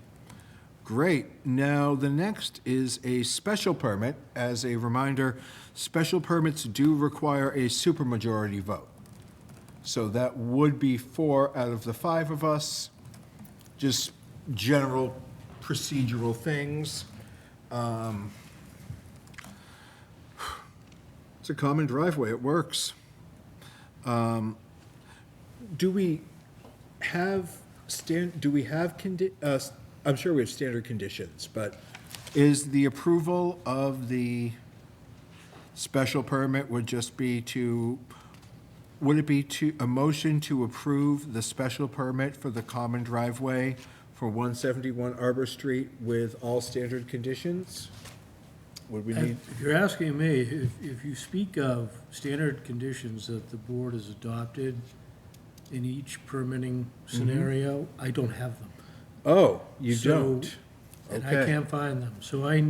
Great. Now, the next is a special permit. As a reminder, special permits do require a supermajority vote. So that would be 4 out of the 5 of us. Just general procedural things. It's a common driveway. It works. Do we have I'm sure we have standard conditions, but is the approval of the special permit would it be a motion to approve the special permit for the common driveway for 171 Arbor Street with all standard conditions? Would we need, If you're asking me, if you speak of standard conditions that the board has adopted in each permitting scenario, I don't have them. oh, you So- don't? And I Okay. can't find them. So I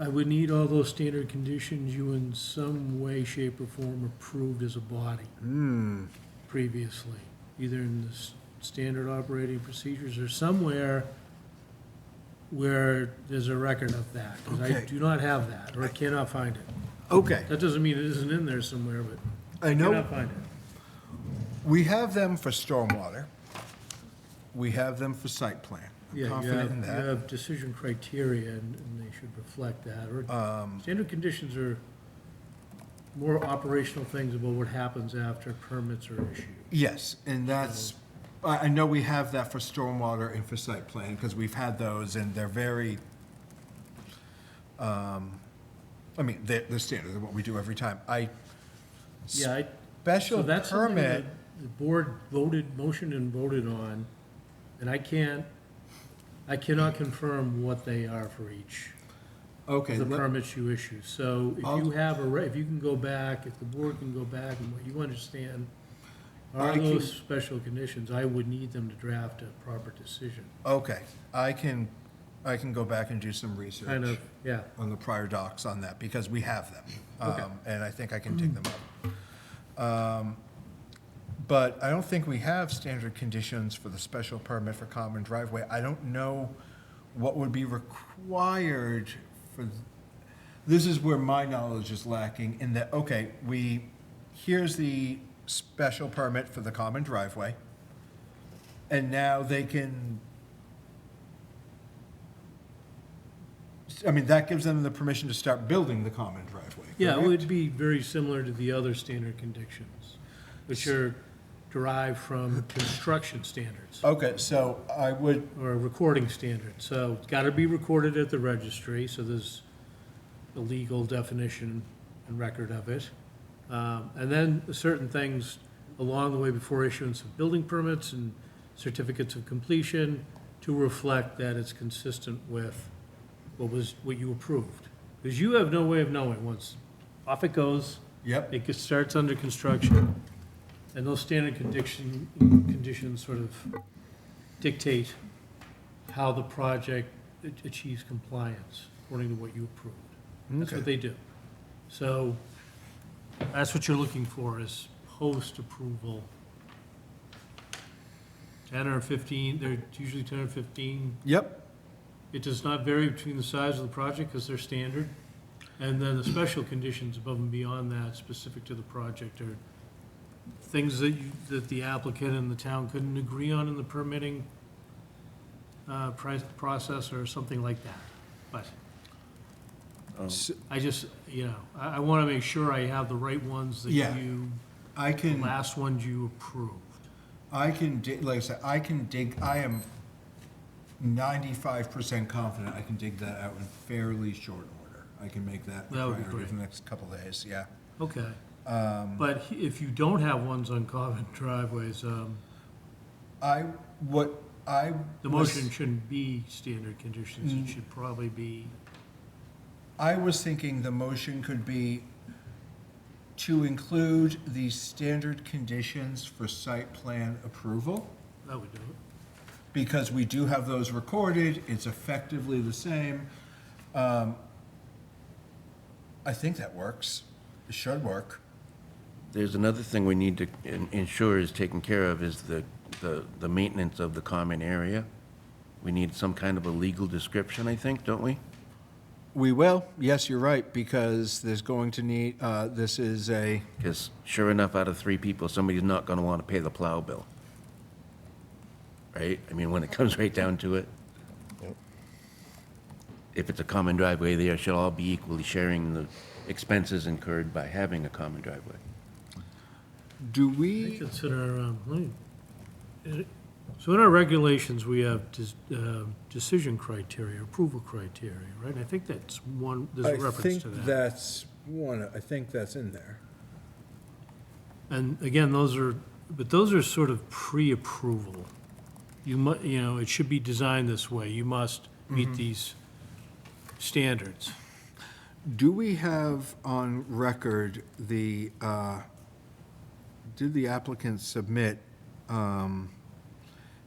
would need all those standard conditions you in some way, shape, or form approved as a body previously, either in the standard operating procedures or somewhere where there's a record of that. Because I Okay. do not have that, or I cannot find it. Okay, That doesn't mean it isn't in there somewhere, but I I know. cannot find it. We have them for stormwater. We have them for site plan. I'm Yeah, you confident in have, you that. have decision criteria, and they should reflect that. Or standard conditions are more operational things about what happens after permits are issued. Yes, and that's, I know we have that for stormwater and for site plan, because we've had those, and they're very, I mean, they're standard, they're what we do every time. Yeah, Special so that's something permit, that the board motioned and voted on, and I cannot confirm what they are for each okay, of the permits you issue. So if I'll- you have if you can go back, if the board can go back and what you understand are I can- those special conditions, I would need them to draft a proper decision. okay, I can go back and do some research. Kind of, yeah. On the prior docs on that, because we have them. Okay. And I think I can dig them up. But I don't think we have standard conditions for the special permit for common driveway. I don't know what would be required for, this is where my knowledge is lacking, in that, okay, here's the special permit for the common driveway, and now they can, I mean, that gives them the permission to start building the common driveway, Yeah, it correct? would be very similar to the other standard conditions, which are derived from construction standards Okay, so I would, or recording standards. So it's got to be recorded at the registry, so there's a legal definition and record of it. And then certain things along the way before issuance of building permits and certificates of completion to reflect that it's consistent with what you approved. Because you have no way of knowing, once off it goes, Yep. it starts under construction, and those standard conditions sort of dictate how the project achieves compliance according to what you approved. That's what Okay. they do. So that's what you're looking for, is post-approval. 10 or 15, they're usually 10 or 15. Yep. It does not vary between the size of the project because they're standard. And then the special conditions above and beyond that, specific to the project, are things that the applicant and the town couldn't agree on in the permitting process or something like that. But I just, I want to make sure I have the right ones that Yeah. I the can, last ones you approved. I can dig, like I said, I am 95% confident I can dig that out in fairly short order. I can make that a That would be priority great. for the next couple of days, yeah. Okay. But if you don't have ones on common driveways, The the motion shouldn't be standard conditions. It should probably be, I was thinking the motion could be to include the standard conditions for site plan approval, that would do it. because we do have those recorded, it's effectively the same. I think that works. It should work. There's another thing we need to ensure is taken care of, is the maintenance of the common area. We need some kind of a legal description, I think, don't we? We will, yes, you're right, because there's going to need, this is a, Because sure enough, out of 3 people, somebody's not gonna want to pay the plow bill. Right? I mean, when it comes right down to it. If it's a common driveway, they should all be equally sharing the expenses incurred by having a common driveway. do I we, consider, so in our regulations, we have decision criteria, approval criteria, right? I think that's one, there's I a reference think to that. that's one, I think that's in there. And again, those are sort of pre-approval. It should be designed this way. You must meet these standards. Do we have on record did the applicant submit,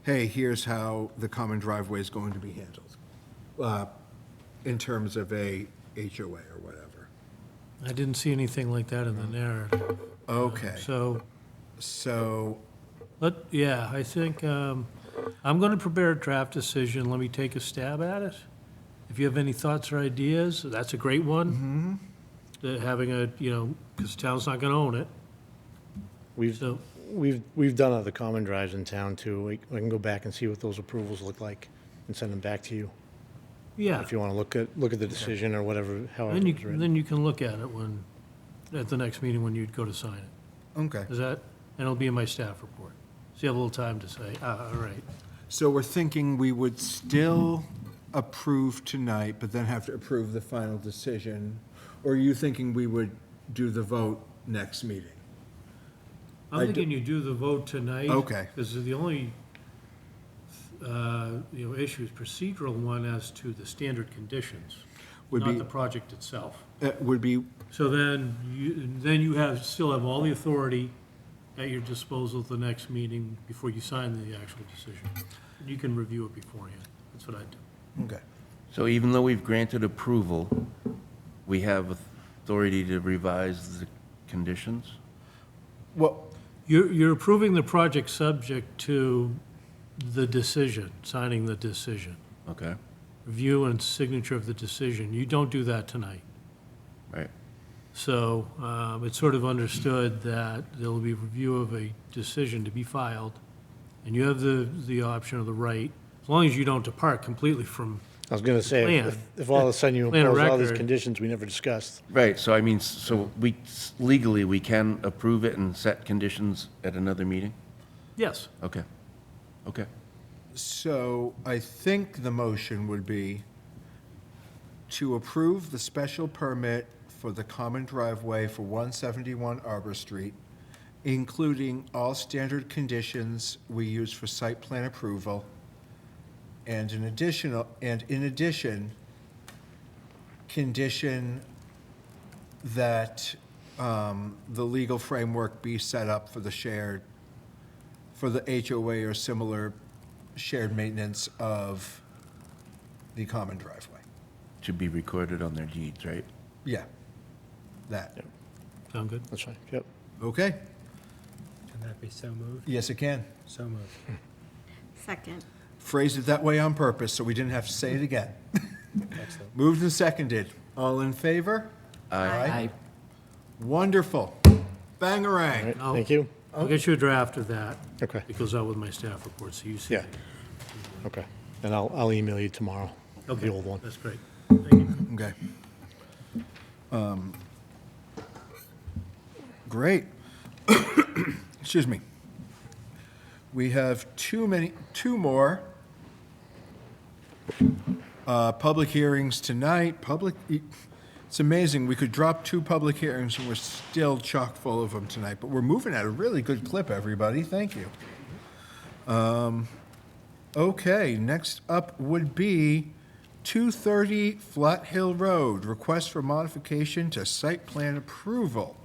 hey, here's how the common driveway is going to be handled, in terms of a HOA or whatever? I didn't see anything like that in the narrative. Okay, So, so, I think, I'm going to prepare a draft decision. Let me take a stab at it. If you have any thoughts or ideas, that's a great one. Having because the town's not going to own it. So, We've done other common drives in town too. I can go back and see what those approvals look like and send them back to you. yeah. If you want to look at the decision or whatever, however Then it's written. then you can look at it at the next meeting when you'd go to sign it. okay. Is that, and it'll be in my staff report. So you have a little time to say, all right. So we're thinking we would still approve tonight, but then have to approve the final decision? Or are you thinking we would do the vote next meeting? I I'm do- thinking you do the vote tonight. Okay. Because the only, issue is procedural one as to the standard conditions, Would not be- the project itself. Would be, So then you still have all the authority at your disposal at the next meeting before you sign the actual decision. You can review it beforehand. That's what I do. okay. So even though we've granted approval, we have authority to revise the conditions? Well, You're approving the project subject to the decision, signing the decision. Okay, Review and signature of the decision. You don't do that tonight. right. So it's sort of understood that there will be review of a decision to be filed, and you have the option or the right, as long as you don't depart completely from, I was going to say, plan. if all of a sudden you Plan of impose all these record. conditions we never discussed. Right, so I mean, so legally, we can approve it and set conditions at another meeting? yes. Okay, okay. so I think the motion would be to approve the special permit for the common driveway for 171 Arbor Street, including all standard conditions we use for site plan approval, and in addition, condition that the legal framework be set up for the HOA or similar shared maintenance of the common driveway. Should be recorded on their deeds, right? Yeah, that. Yep. Sound good? That's fine, yep. Okay, Can that be so moved? yes, it can. So moved. Second. Phrased it that way on purpose, so we didn't have to say it again. Excellent. Moved and seconded. All in favor? Aye. Wonderful. All Bangarang. right, Oh. thank you. I'll get you a draft of that. Okay. It goes out with my staff report, so you see Yeah. it. Okay, and I'll email you tomorrow, Okay, the old one. that's great. Thank you. Okay. Great. Excuse me. We have two more public hearings tonight. It's amazing, we could drop 2 public hearings and we're still chock full of them tonight, but we're moving at a really good clip, everybody. Thank you. Okay, next up would be 230 Flat Hill Road, request for modification to site plan approval.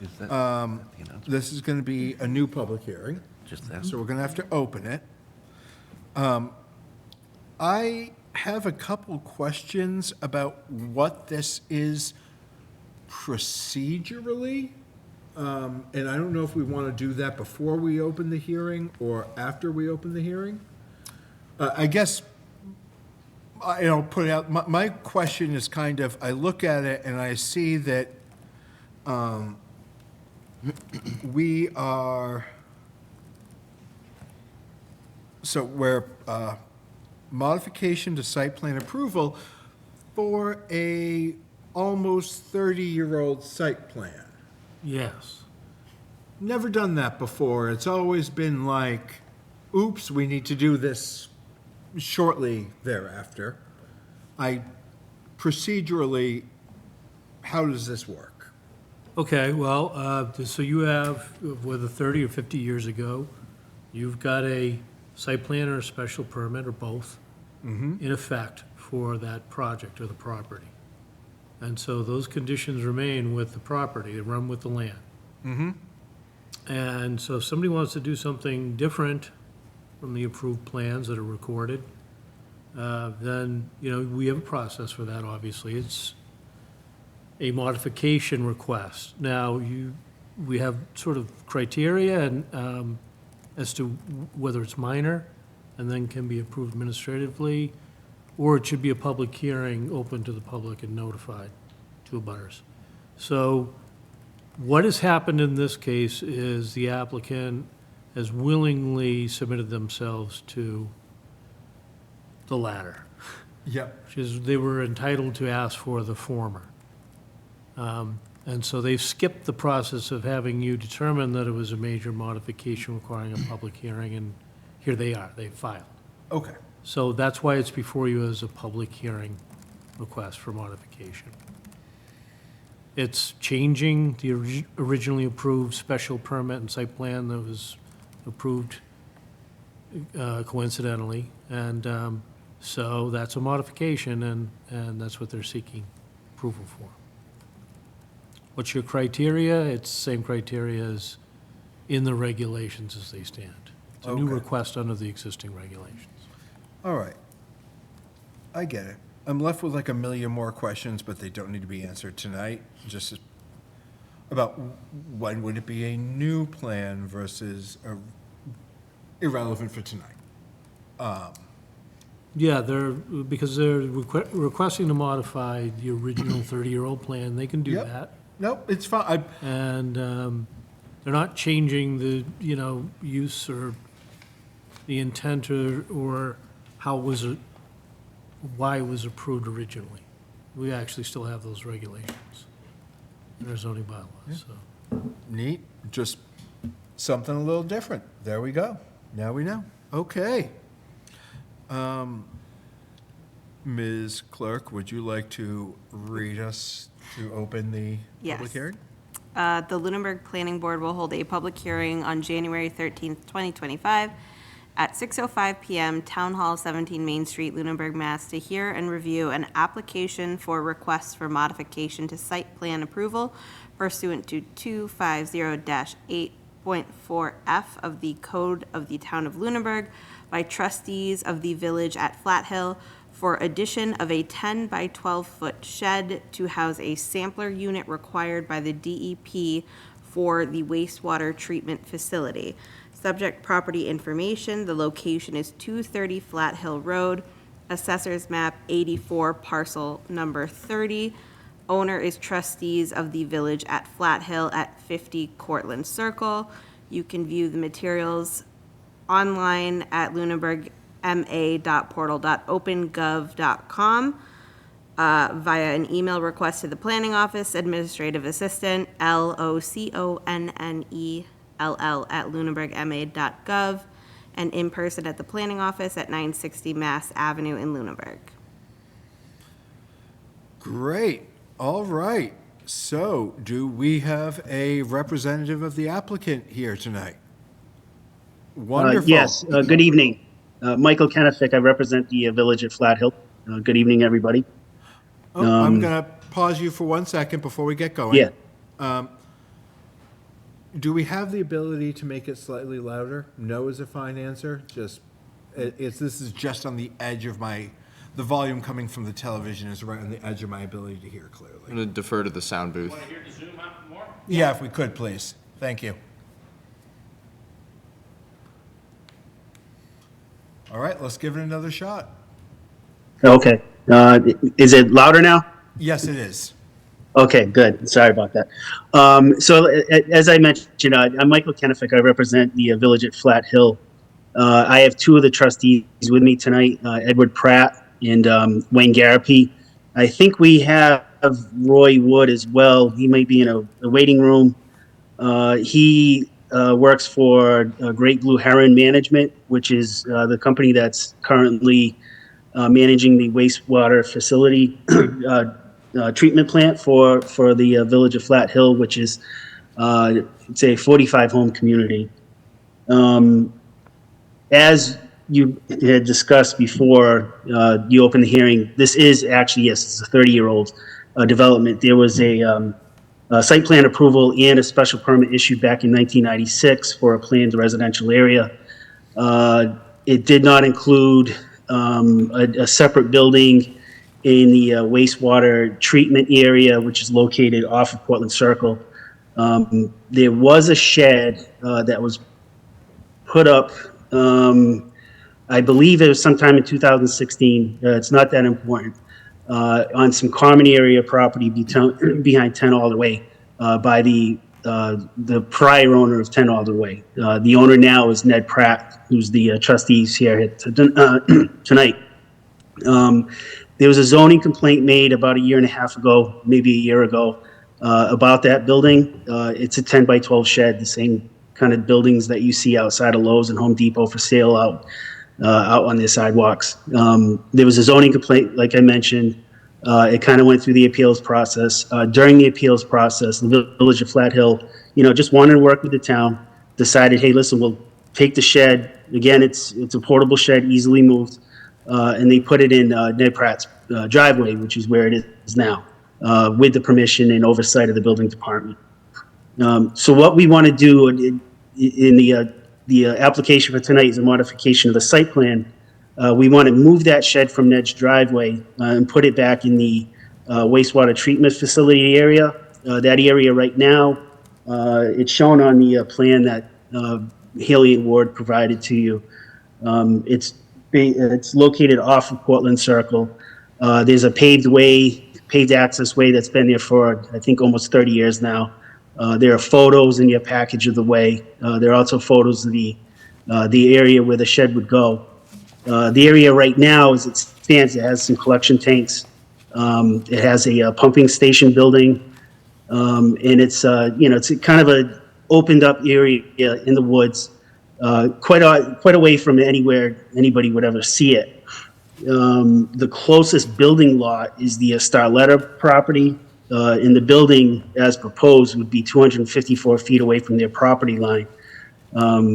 Is that the announcement? This is going to be a new public hearing, Just that? so we're going to have to open it. I have a couple questions about what this is procedurally. And I don't know if we want to do that before we open the hearing or after we open the hearing. I guess, put it out, my question is kind of, I look at it and I see that we are, so we're, modification to site plan approval for a almost 30-year-old site plan. Yes. Never done that before. It's always been like, oops, we need to do this shortly thereafter. Procedurally, how does this work? Okay, well, so you have, whether 30 or 50 years ago, you've got a site plan or a special permit, or both, in effect for that project or the property. And so those conditions remain with the property, they run with the land. And so if somebody wants to do something different from the approved plans that are recorded, then, we have a process for that, obviously. It's a modification request. Now, we have sort of criteria and, as to whether it's minor and then can be approved administratively, or it should be a public hearing open to the public and notified to abutters. So what has happened in this case is the applicant has willingly submitted themselves to the latter, Yep. which is they were entitled to ask for the former. And so they've skipped the process of having you determine that it was a major modification requiring a public hearing, and here they are, they filed. Okay. So that's why it's before you as a public hearing request for modification. It's changing the originally approved special permit and site plan that was approved coincidentally, and so that's a modification, and that's what they're seeking approval for. What's your criteria? It's the same criteria as in the regulations as they stand. It's a new Okay. request under the existing regulations. All right. I get it. I'm left with like a million more questions, but they don't need to be answered tonight. Just about when would it be a new plan versus irrelevant for tonight. Yeah, because they're requesting to modify the original 30-year-old plan, they can do Yep. that. Nope, it's fine. And they're not changing the, use or the intent or how it was, why it was approved originally. We actually still have those regulations in our zoning bylaws, so. Neat, just something a little different. There we go. Now we know. Okay. Ms. Clerk, would you like to read us to open the public Yes. hearing? The Lunenburg Planning Board will hold a public hearing on January 13th, 2025, at 6:05 PM, Town Hall, 17 Main Street, Lunenburg, Mass., to hear and review an application for requests for modification to site plan approval pursuant to 250-8.4F of the Code of the Town of Lunenburg by trustees of the Village at Flat Hill for addition of a 10 by 12-foot shed to house a sampler unit required by the DEP for the wastewater treatment facility. Subject property information, the location is 230 Flat Hill Road, Assessor's Map 84, parcel number 30. Owner is trustees of the Village at Flat Hill at 50 Cortlandt Circle. You can view the materials online at lunenburgma.portal.opengov.com via an email request to the Planning Office, Administrative Assistant, LOCONNELL@lunenburgma.gov, and in person at the Planning Office at 960 Mass Avenue in Lunenburg. Great. All right. So do we have a representative of the applicant here tonight? Wonderful. Yes, good evening. Michael Kennefick, I represent the Village at Flat Hill. Good evening, everybody. I'm going to pause you for 1 second before we get going. Yeah. Do we have the ability to make it slightly louder? No is a fine answer. Just, this is just on the edge of the volume coming from the television is right on the edge of my ability to hear clearly. I'm going to defer to the sound booth. Yeah, if we could, please. Thank you. All right, let's give it another shot. Okay. Is it louder now? Yes, it is. Okay, good. Sorry about that. So as I mentioned, I'm Michael Kennefick. I represent the Village at Flat Hill. I have two of the trustees with me tonight, Edward Pratt and Wayne Garapi. I think we have Roy Wood as well. He might be in a waiting room. He works for Great Blue Heron Management, which is the company that's currently managing the wastewater facility treatment plant for the Village of Flat Hill, which is it's a 45-home community. As you had discussed before you opened the hearing, this is actually, yes, it's a 30-year-old development. There was a site plan approval and a special permit issued back in 1996 for a planned residential area. It did not include a separate building in the wastewater treatment area, which is located off of Cortlandt Circle. There was a shed that was put up, I believe it was sometime in 2016. It's not that important. On some common area property behind 10 Alder Way by the prior owner of 10 Alder Way. The owner now is Ned Pratt, who's the trustees here tonight. There was a zoning complaint made about a year and a half ago, maybe a year ago, about that building. It's a 10 by 12 shed, the same kind of buildings that you see outside of Lowe's and Home Depot for sale out on their sidewalks. There was a zoning complaint, like I mentioned. It kind of went through the appeals process. During the appeals process, the Village of Flat Hill, just wanted to work with the town, decided, hey, listen, we'll take the shed. Again, it's a portable shed, easily moved. And they put it in Ned Pratt's driveway, which is where it is now, with the permission and oversight of the building department. So what we want to do in the application for tonight is a modification of the site plan. We want to move that shed from Ned's driveway and put it back in the wastewater treatment facility area. That area right now, it's shown on the plan that Haley and Ward provided to you. It's located off of Cortlandt Circle. There's a paved access way that's been there for, I think, almost 30 years now. There are photos in your package of the way. There are also photos of the area where the shed would go. The area right now, as it stands, it has some collection tanks. It has a pumping station building, and it's it's kind of a opened up area in the woods, quite away from anywhere anybody would ever see it. The closest building lot is the Starletta property, and the building, as proposed, would be 254 feet away from their property line.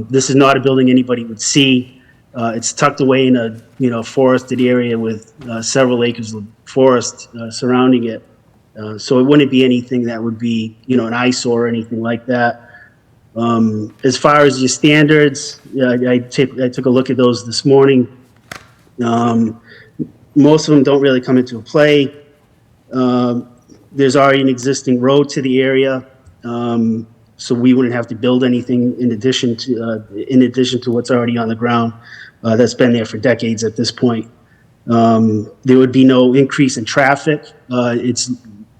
This is not a building anybody would see. It's tucked away in a, forested area with several acres of forest surrounding it. So it wouldn't be anything that would be, an eyesore or anything like that. As far as your standards, I took a look at those this morning. Most of them don't really come into play. There's already an existing road to the area, so we wouldn't have to build anything in addition to what's already on the ground. That's been there for decades at this point. There would be no increase in traffic. It's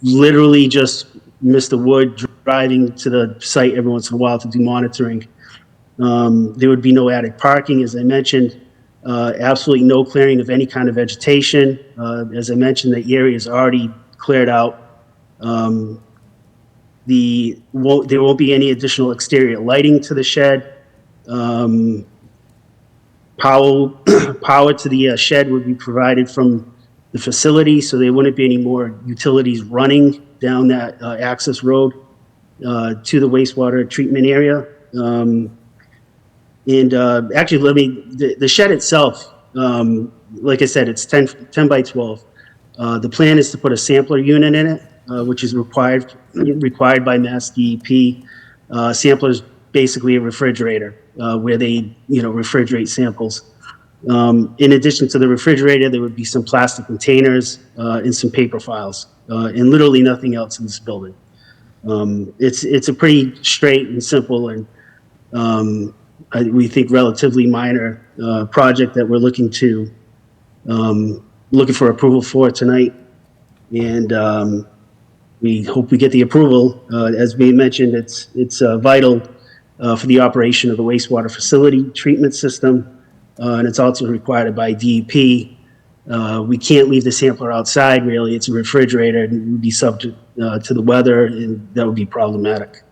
literally just Mr. Wood driving to the site every once in a while to do monitoring. There would be no added parking, as I mentioned. Absolutely no clearing of any kind of vegetation. As I mentioned, the area is already cleared out. There won't be any additional exterior lighting to the shed. Power to the shed would be provided from the facility, so there wouldn't be any more utilities running down that access road to the wastewater treatment area. Actually, the shed itself, like I said, it's 10 by 12. The plan is to put a sampler unit in it, which is required by Mass DEP. Sampler is basically a refrigerator where they, refrigerate samples. In addition to the refrigerator, there would be some plastic containers and some paper files, and literally nothing else in this building. It's a pretty straight and simple and we think relatively minor project that we're looking for approval for tonight. And we hope we get the approval. As we mentioned, it's vital for the operation of the wastewater facility treatment system, and it's also required by DEP. We can't leave the sampler outside, really. It's a refrigerator, and it would be subject to the weather, and that would be problematic.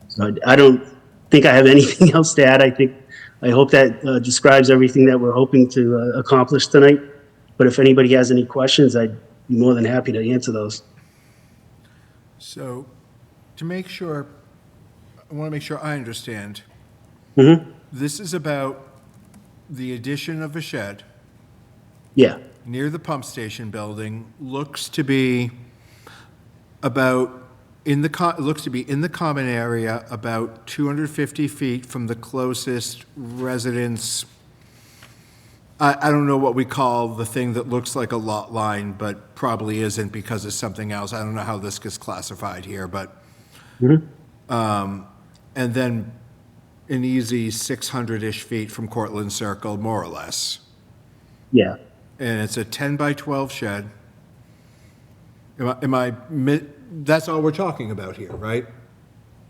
So I don't think I have anything else to add. I hope that describes everything that we're hoping to accomplish tonight. But if anybody has any questions, I'd be more than happy to answer those. So, to make sure, I want to make sure I understand. Mm-hmm. This is about the addition of a shed Yeah. near the pump station building. Looks to be about in the common area, about 250 feet from the closest residence. I don't know what we call the thing that looks like a lot line, but probably isn't because it's something else. I don't know how this gets classified here, but, and then an easy 600-ish feet from Cortlandt Circle, more or less. Yeah. And it's a 10 by 12 shed. That's all we're talking about here, right?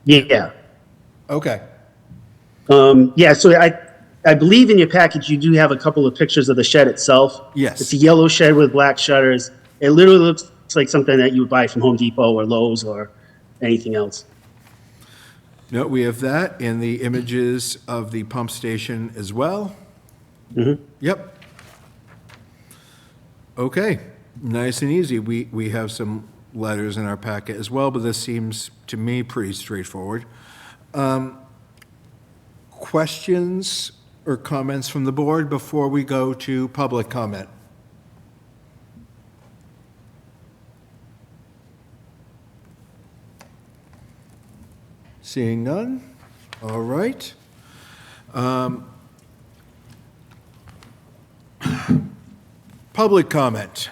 Yeah. Okay. Yeah, so I believe in your package you do have a couple of pictures of the shed itself. Yes. It's a yellow shed with black shutters. It literally looks like something that you would buy from Home Depot or Lowe's or anything else. No, we have that and the images of the pump station as well. Mm-hmm. Yep. Okay, nice and easy. We have some letters in our packet as well, but this seems to me pretty straightforward. Questions or comments from the board before we go to public comment? Seeing none? All right. Public comment.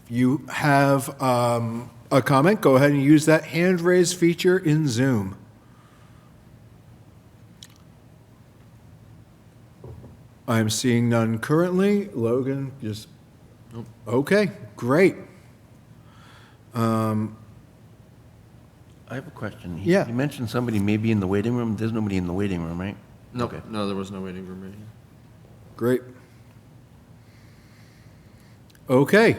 If you have a comment, go ahead and use that hand raise feature in Zoom. I'm seeing none currently. Logan, just, nope. Okay, great. I have a question. Yeah. You mentioned somebody may be in the waiting room. There's nobody in the waiting room, right? No, Okay. no, there was no waiting room right here. Great. Okay.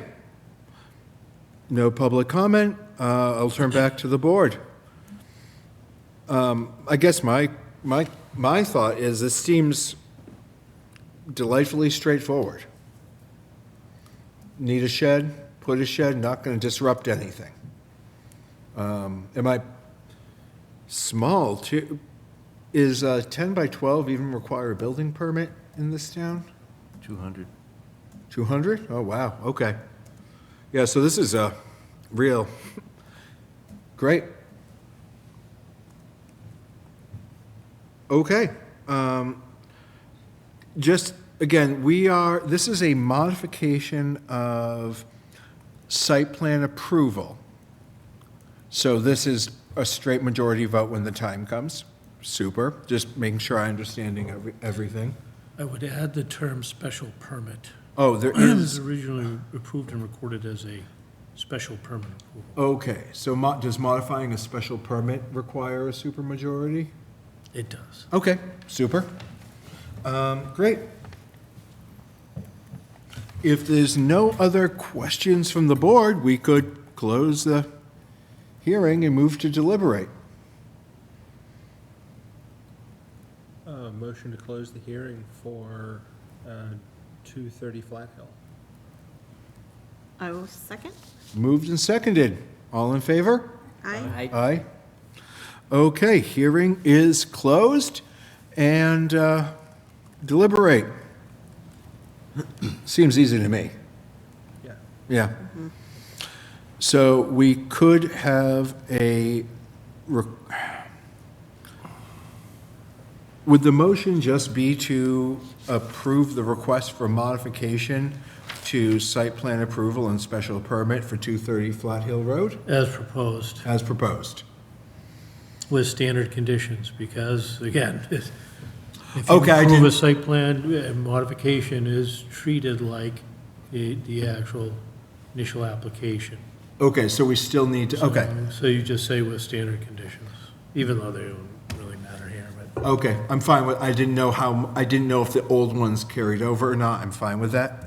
No public comment. I'll turn back to the board. I guess my thought is this seems delightfully straightforward. Need a shed, put a shed, not going to disrupt anything. Am I small too? Is 10 by 12 even require a building permit? in this town? 200. 200? Oh, wow, okay. Yeah, so this is a real, great. Okay. Just, again, this is a modification of site plan approval. So this is a straight majority vote when the time comes. Super, just making sure I'm understanding everything. I would add the term special permit. Oh, there It was is, originally approved and recorded as a special permit approval. okay, so does modifying a special permit require a supermajority? It does. Okay, super. Great. If there's no other questions from the board, we could close the hearing and move to deliberate. Motion to close the hearing for 230 Flat Hill. I will second. Moved and seconded. All in favor? Aye. Aye. Okay, hearing is closed and deliberate. Seems easy to me. Yeah. Yeah. So we could have would the motion just be to approve the request for modification to site plan approval and special permit for 230 Flat Hill Road As proposed, as proposed? with standard conditions, because, again, if you Okay, I approve a didn't- site plan, modification is treated like the actual initial application. Okay, so we still need to, okay, So you just say with standard conditions, even though they don't really matter here, but. okay, I'm fine with, I didn't know if the old ones carried over or not, I'm fine with that.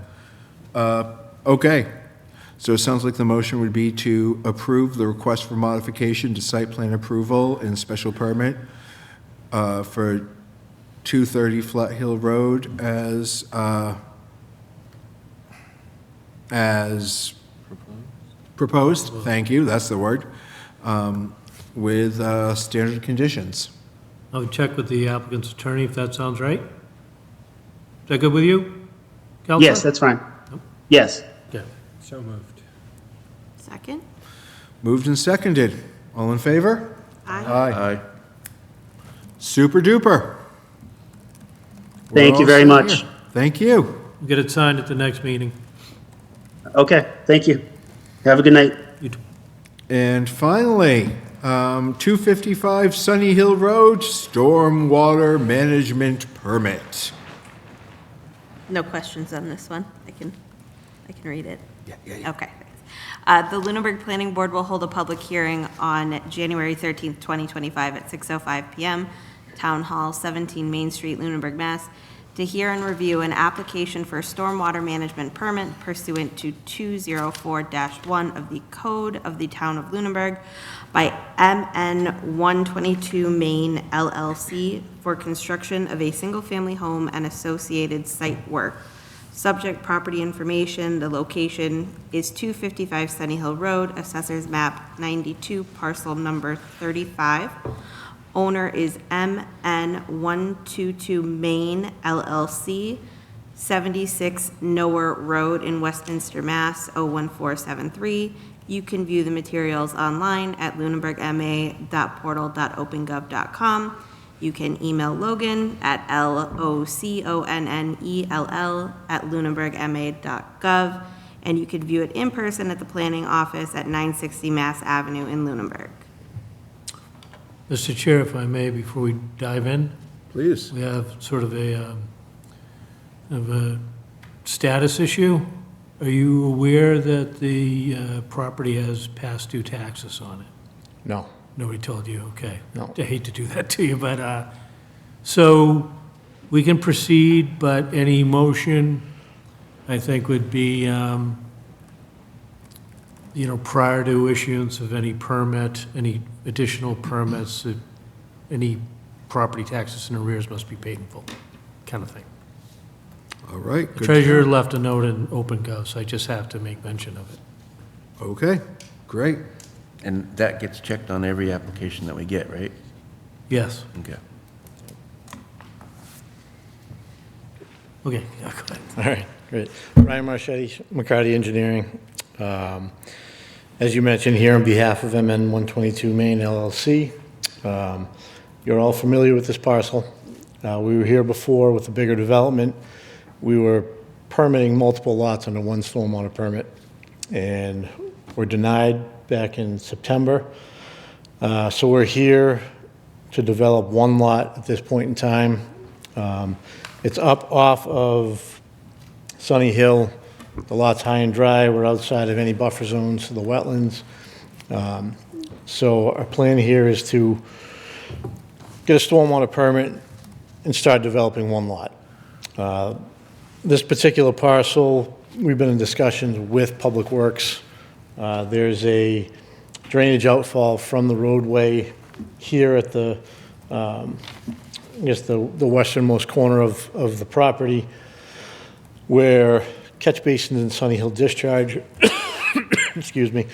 Okay, so it sounds like the motion would be to approve the request for modification to site plan approval and special permit for 230 Flat Hill Road as proposed, thank you, that's the word, with standard conditions. I would check with the applicant's attorney if that sounds right. Is that good with you, Counselor? Yes, that's fine. Yes. Okay. So moved. Second. Moved and seconded. All in favor? Aye. Aye. Super duper. We're Thank you all very set much. here. Thank you. We'll get it signed at the next meeting. Okay, thank you. Have a good night. You too. And finally, 255 Sunny Hill Road, stormwater management permit. No questions on this one. I can read it. Yeah. Okay. Thanks. The Lunenburg Planning Board will hold a public hearing on January 13th, 2025 at 6:05 PM, Town Hall, 17 Main Street, Lunenburg, Mass., to hear and review an application for a stormwater management permit pursuant to 204-1 of the Code of the Town of Lunenburg by MN 122 Main LLC for construction of a single-family home and associated site work. Subject property information, the location is 255 Sunny Hill Road, Assessors Map 92, parcel number 35. Owner is MN 122 Main LLC, 76 Knower Road in Westminster, Mass. 01473. You can view the materials online at lunenburgma.portal.opengov.com. You can email Logan at LOCONNELL@lunenburgma.gov, and you can view it in person at the planning office at 960 Mass Avenue in Lunenburg. Mr. Chair, if I may, before we dive in, Please. we have sort of a status issue. Are you aware that the property has past due taxes on it? No. Nobody told you, okay. No. I hate to do that to you, but, so we can proceed, but any motion, I think, would be, prior to issuance of any permit, any additional permits, any property taxes in arrears must be paid in full, kind of thing. All right. The good. treasurer left a note in OpenGov, so I just have to make mention of it. Okay, great. And that gets checked on every application that we get, right? Yes. Okay. Okay, yeah, go ahead. All right, great. Ryan Marchetti, McCarty Engineering. As you mentioned, here on behalf of MN 122 Maine LLC. You're all familiar with this parcel. We were here before with the bigger development. We were permitting multiple lots under one stormwater permit, and were denied back in September. So we're here to develop one lot at this point in time. It's up off of Sunny Hill. The lot's high and dry. We're outside of any buffer zones to the wetlands. So our plan here is to get a stormwater permit and start developing one lot. This particular parcel, we've been in discussions with Public Works. There's a drainage outfall from the roadway here at the, I guess, the westernmost corner of the property, where catch basins and Sunny Hill discharge, excuse me,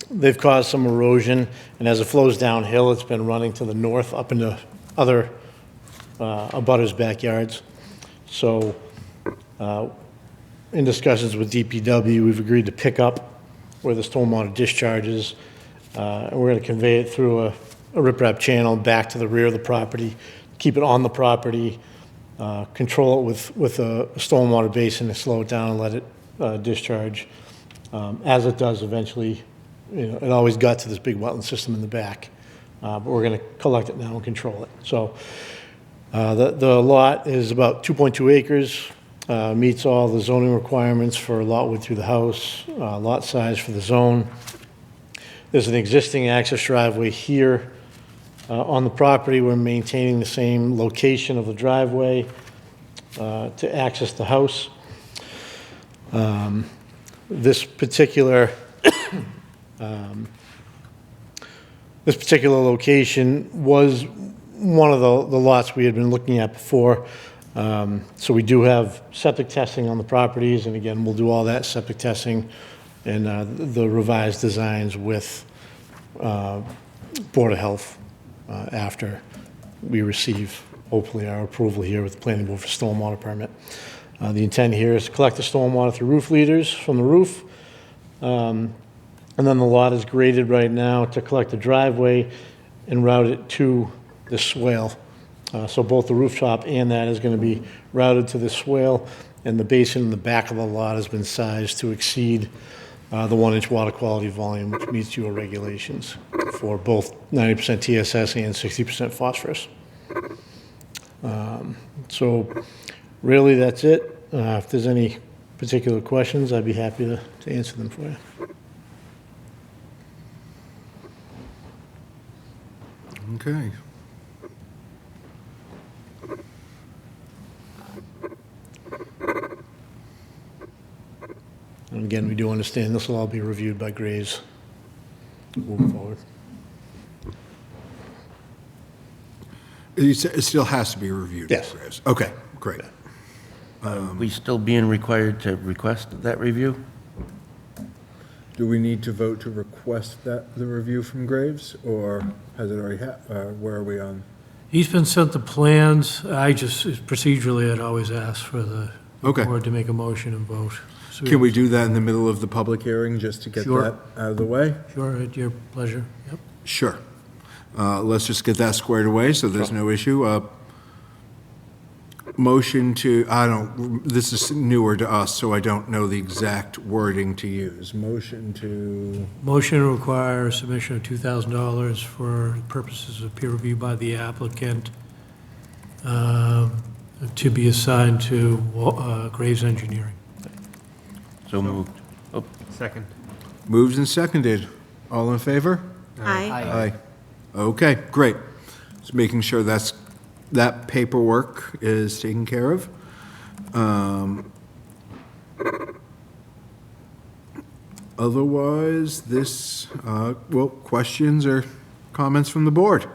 they've caused some erosion, and as it flows downhill, it's been running to the north up into other abutters' backyards. So in discussions with DPW, we've agreed to pick up where the stormwater discharges, and we're going to convey it through a riprap channel back to the rear of the property, keep it on the property, control it with a stormwater basin to slow it down and let it discharge. As it does eventually, it always got to this big wetland system in the back, but we're going to collect it now and control it. So the lot is about 2.2 acres, meets all the zoning requirements for lot width through the house, lot size for the zone. There's an existing access driveway here on the property. We're maintaining the same location of the driveway to access the house. This particular location was one of the lots we had been looking at before. So we do have septic testing on the properties, and again, we'll do all that septic testing and the revised designs with Board of Health after we receive, hopefully, our approval here with the Planning Board for stormwater permit. The intent here is to collect the stormwater through roof leaders from the roof. And then the lot is graded right now to collect the driveway and route it to the swale. So both the rooftop and that is going to be routed to the swale, and the basin in the back of the lot has been sized to exceed the 1-inch water quality volume, which meets your regulations for both 90% TSS and 60% phosphorus. So really, that's it. If there's any particular questions, I'd be happy to answer them for you. Okay. And again, we do understand this will all be reviewed by Graves moving forward. You said it still has to be reviewed? Yes. Graves. Okay, great. Are we still being required to request that review? Do we need to vote to request the review from Graves, or has it already where are we on? He's been sent the plans. I just, procedurally, I'd always ask for the Okay. board to make a motion and vote. So Can we do that in the middle of the public hearing, just to get Sure. that out of the way? Sure, at your pleasure. Yep. Sure. Let's just get that squared away, so there's no issue. Motion to, this is newer to us, so I don't know the exact wording to use. Motion to, Motion to require submission of $2,000 for purposes of peer review by the applicant to be assigned to Graves Engineering. So moved. Oh, Second. moved and seconded. All in favor? Aye. Aye. Okay, great. Just making sure that paperwork is taken care of. Otherwise, this, questions or comments from the board?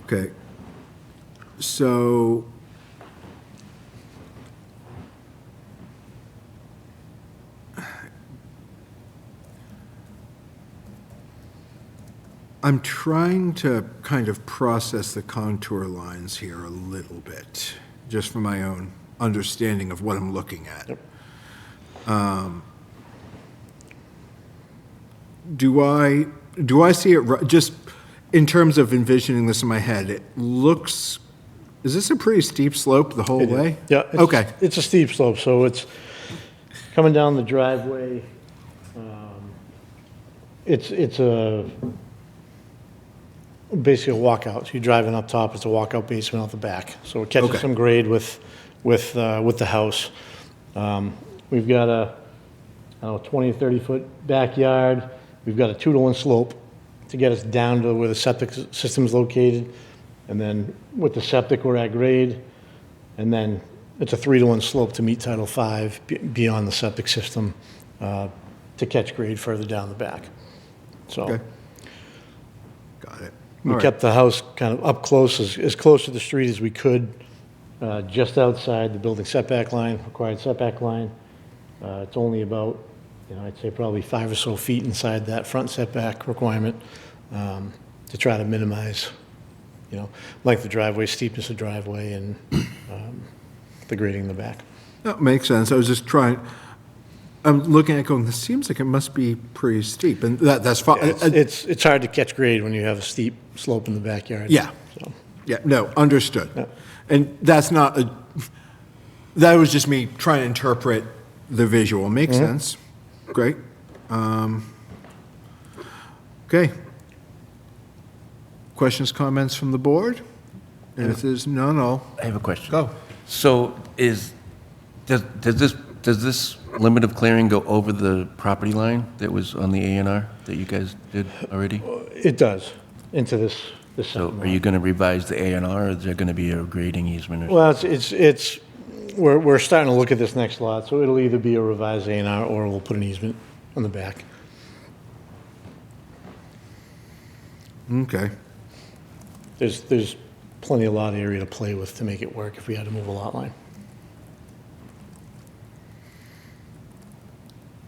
Okay. So I'm trying to kind of process the contour lines here a little bit, just for my own understanding of what I'm looking at. Yep. Do I see it, just in terms of envisioning this in my head, it looks, is this a pretty steep slope the whole way? Yeah. Okay. It's a steep slope, so it's coming down the driveway. It's basically a walkout. So you're driving up top, it's a walkout basement out the back. So it catches Okay. some grade with the house. We've got a, I don't know, 20 or 30-foot backyard. We've got a 2-to-1 slope to get us down to where the septic system is located. And then with the septic, we're at grade. And then it's a 3-to-1 slope to meet Title V beyond the septic system to catch grade further down the back. So Okay. Got it. we All right. kept the house kind of up close, as close to the street as we could, just outside the building setback line, required setback line. It's only about, I'd say probably 5 or so feet inside that front setback requirement to try to minimize, length of driveway, steepness of driveway, and the grading in the back. That makes sense. I was just trying, I'm looking at it going, this seems like it must be pretty steep, and that's fine. It's hard to catch grade when you have a steep slope in the backyard. Yeah. So, Yeah, no, understood. Yeah. And that's not that was just me trying to interpret the visual. Makes sense. Great. Okay. Questions, comments from the board? And if there's none, I'll I have a question. go. So does this limit of clearing go over the property line that was on the A&R that you guys did already? it does, into this So second are you going to revise the A&R, or is there going to be a grading easement or something? Well, we're starting to look at this next lot, so it'll either be a revised A&R or we'll put an easement on the back. Okay. There's plenty of lot area to play with to make it work if we had to move a lot line.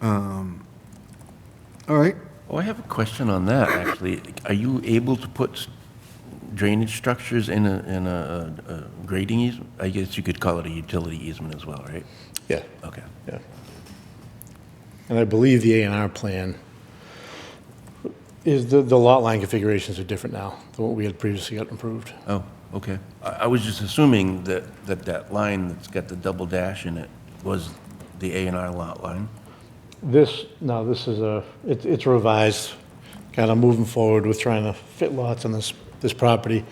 All right. Oh, I have a question on that, actually. Are you able to put drainage structures in a grading easement? I guess you could call it a utility easement as well, right? Yeah. Okay. Yeah. And I believe the A&R plan is, the lot line configurations are different now than what we had previously got approved. Oh, okay. I was just assuming that line that's got the double dash in it was the A&R lot line. This is it's revised, kind of moving forward with trying to fit lots on this property.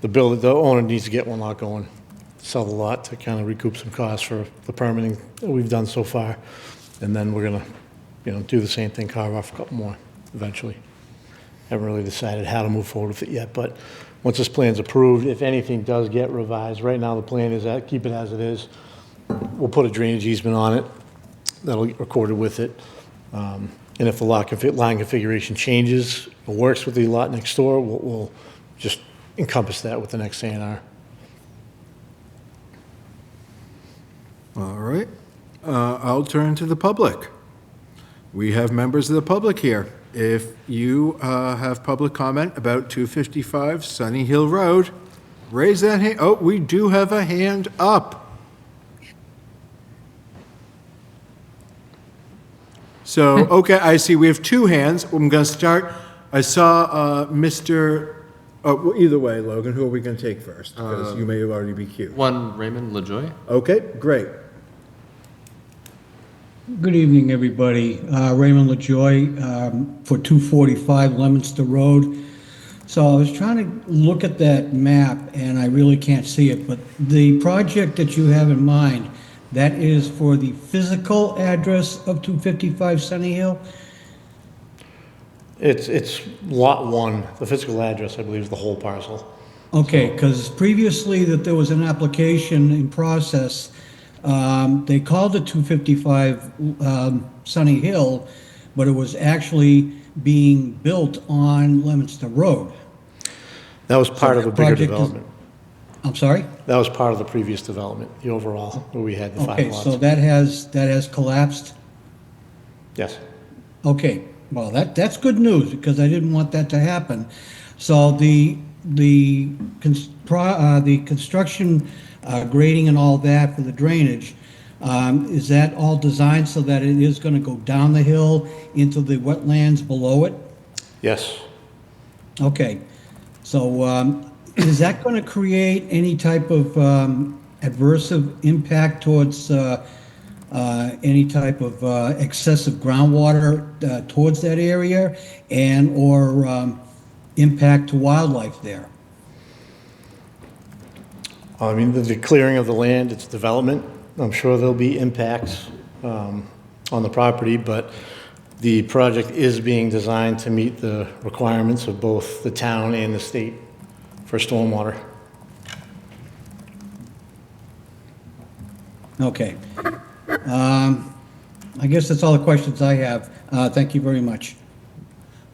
The owner needs to get one lot going, sell the lot to kind of recoup some costs for the permitting that we've done so far. And then we're gonna, do the same thing, carve off a couple more eventually. Haven't really decided how to move forward with it yet, but once this plan's approved, if anything does get revised, right now the plan is that, keep it as it is. We'll put a drainage easement on it. That'll get recorded with it. And if the line configuration changes or works with the lot next door, we'll just encompass that with the next A&R. All right. I'll turn to the public. We have members of the public here. If you have public comment about 255 Sunny Hill Road, raise that hand. Oh, we do have a hand up. So, okay, I see we have 2 hands. I'm going to start. I saw Mr., well, either way, Logan, who are we going to take first? Because you may already be queued. One, Raymond LaJoy. Okay, great. Good evening, everybody. Raymond LaJoy for 245 Leominster Road. So I was trying to look at that map, and I really can't see it, but the project that you have in mind, that is for the physical address of 255 Sunny Hill? It's lot 1. The physical address, I believe, is the whole parcel. Okay, because previously that there was an application in process, they called it 255 Sunny Hill, but it was actually being built on Leominster Road. That was part of a bigger project is- development. I'm sorry? That was part of the previous development, the overall, where we had the 5 Okay, lots. so that has collapsed? Yes. Okay, Well, that's good news, because I didn't want that to happen. So the construction, grading and all that for the drainage, is that all designed so that it is gonna go down the hill into the wetlands below it? Yes. Okay, so, is that gonna create any type of, adverse impact towards, any type of, excessive groundwater, towards that area? And/or, impact to wildlife there? I mean, the clearing of the land, it's development. I'm sure there'll be impacts on the property, but the project is being designed to meet the requirements of both the town and the state for stormwater. Okay. I guess that's all the questions I have. Thank you very much.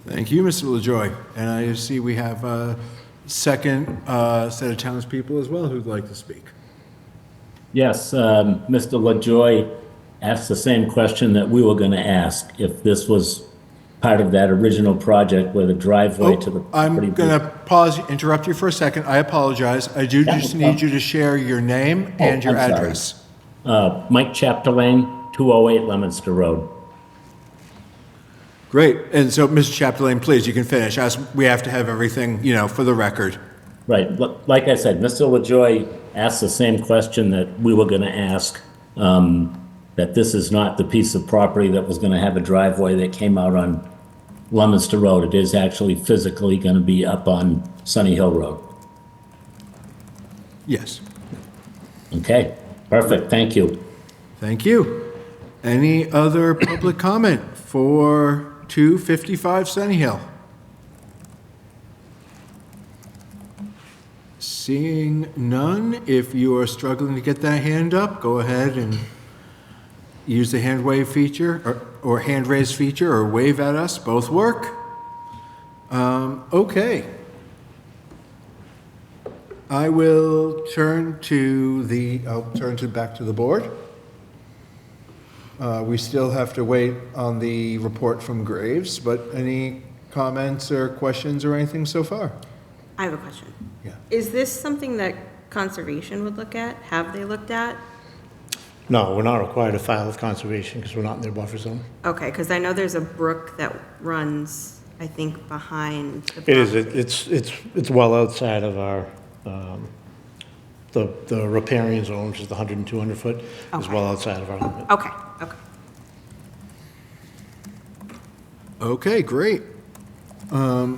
Thank you, Mr. LaJoy. And I see we have a second set of townspeople as well who'd like to speak. Yes, Mr. LaJoy asked the same question that we were going to ask, if this was part of that original project where the driveway to the property. I'm going to pause, interrupt you for a second. I apologize. I do just need you to share your name and your I'm sorry. address. Mike Chapdelaine, 208 Leominster Road. Great. And so, Mr. Chapdelaine, please, you can finish, as we have to have everything, for the record. Right, like I said, Mr. LaJoy asked the same question that we were going to ask, that this is not the piece of property that was going to have a driveway that came out on Leominster Road. It is actually physically going to be up on Sunny Hill Road. Yes. Okay, perfect, thank you. Thank you. Any other public comment for 255 Sunny Hill? Seeing none, if you are struggling to get that hand up, go ahead and use the hand wave feature or hand raise feature, or wave at us, both work. Okay. I will turn back to the board. We still have to wait on the report from Graves, but any comments or questions or anything so far? I have a question. Yeah. Is this something that conservation would look at? Have they looked at? No, we're not required to file with conservation because we're not in their buffer zone. Okay, because I know there's a brook that runs, I think, behind the It is, property. it's well outside of our, the riparian zone, which is the 100 and 200 foot, is Okay. well outside of our limit. Okay. Okay, great. I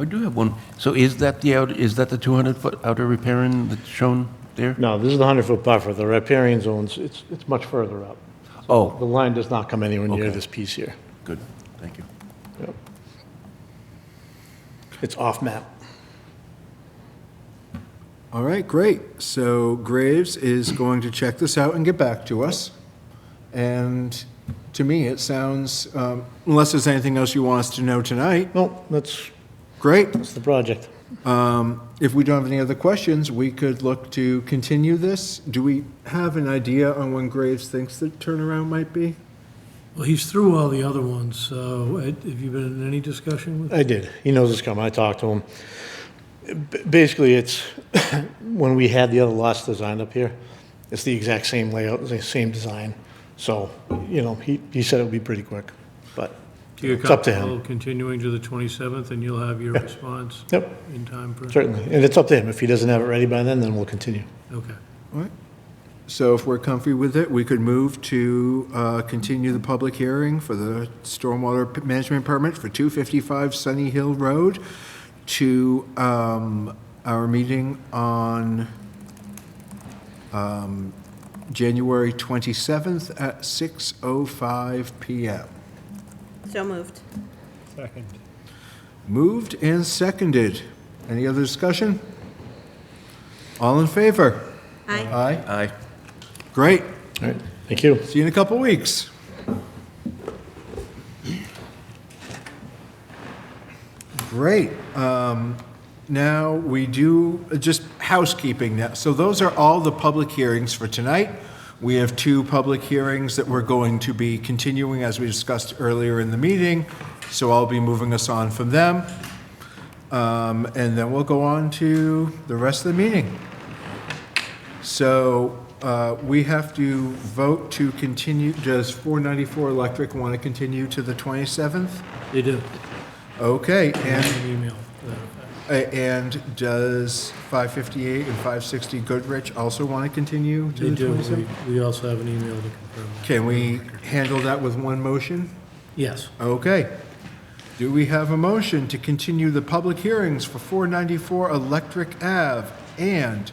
do have one. So is that the 200-foot outer riparian that's shown there? No, this is the 100-foot buffer. The riparian zones, it's much further up. Oh, The line does not come anywhere near Okay. this piece here. good, thank you. Yep. It's off map. All right, great. So Graves is going to check this out and get back to us. And to me, it sounds, unless there's anything else you want us to know tonight, No, that's great. the project. If we don't have any other questions, we could look to continue this. Do we have an idea on when Graves thinks the turnaround might be? Well, he's through all the other ones, so have you been in any discussion with? I did. He knows it's coming. I talked to him. Basically, it's, when we had the other lots designed up here, it's the exact same layout, the same design. So, he said it would be pretty quick, but So you're it's up to him. comfortable continuing to the 27th, and you'll have your response Yep, in time for? certainly. And it's up to him. If he doesn't have it ready by then we'll continue. Okay. All right. So if we're comfy with it, we could move to continue the public hearing for the stormwater management permit for 255 Sunny Hill Road to our meeting on January 27th at 6:05 PM. So moved. Second. Moved and seconded. Any other discussion? All in favor? Aye. Aye. Aye. Great. All right, thank you. See you in a couple weeks. Great. Now, we do just housekeeping now. So those are all the public hearings for tonight. We have 2 public hearings that we're going to be continuing, as we discussed earlier in the meeting, so I'll be moving us on from them. And then we'll go on to the rest of the meeting. So we have to vote to continue. Does 494 Electric want to continue to the 27th? They do. Okay, An email. and does 558 and 560 Goodrich also want to continue to They the do. 27th? We also have an email to confirm that. Can we handle that with one motion? Yes. Okay. Do we have a motion to continue the public hearings for 494 Electric Ave and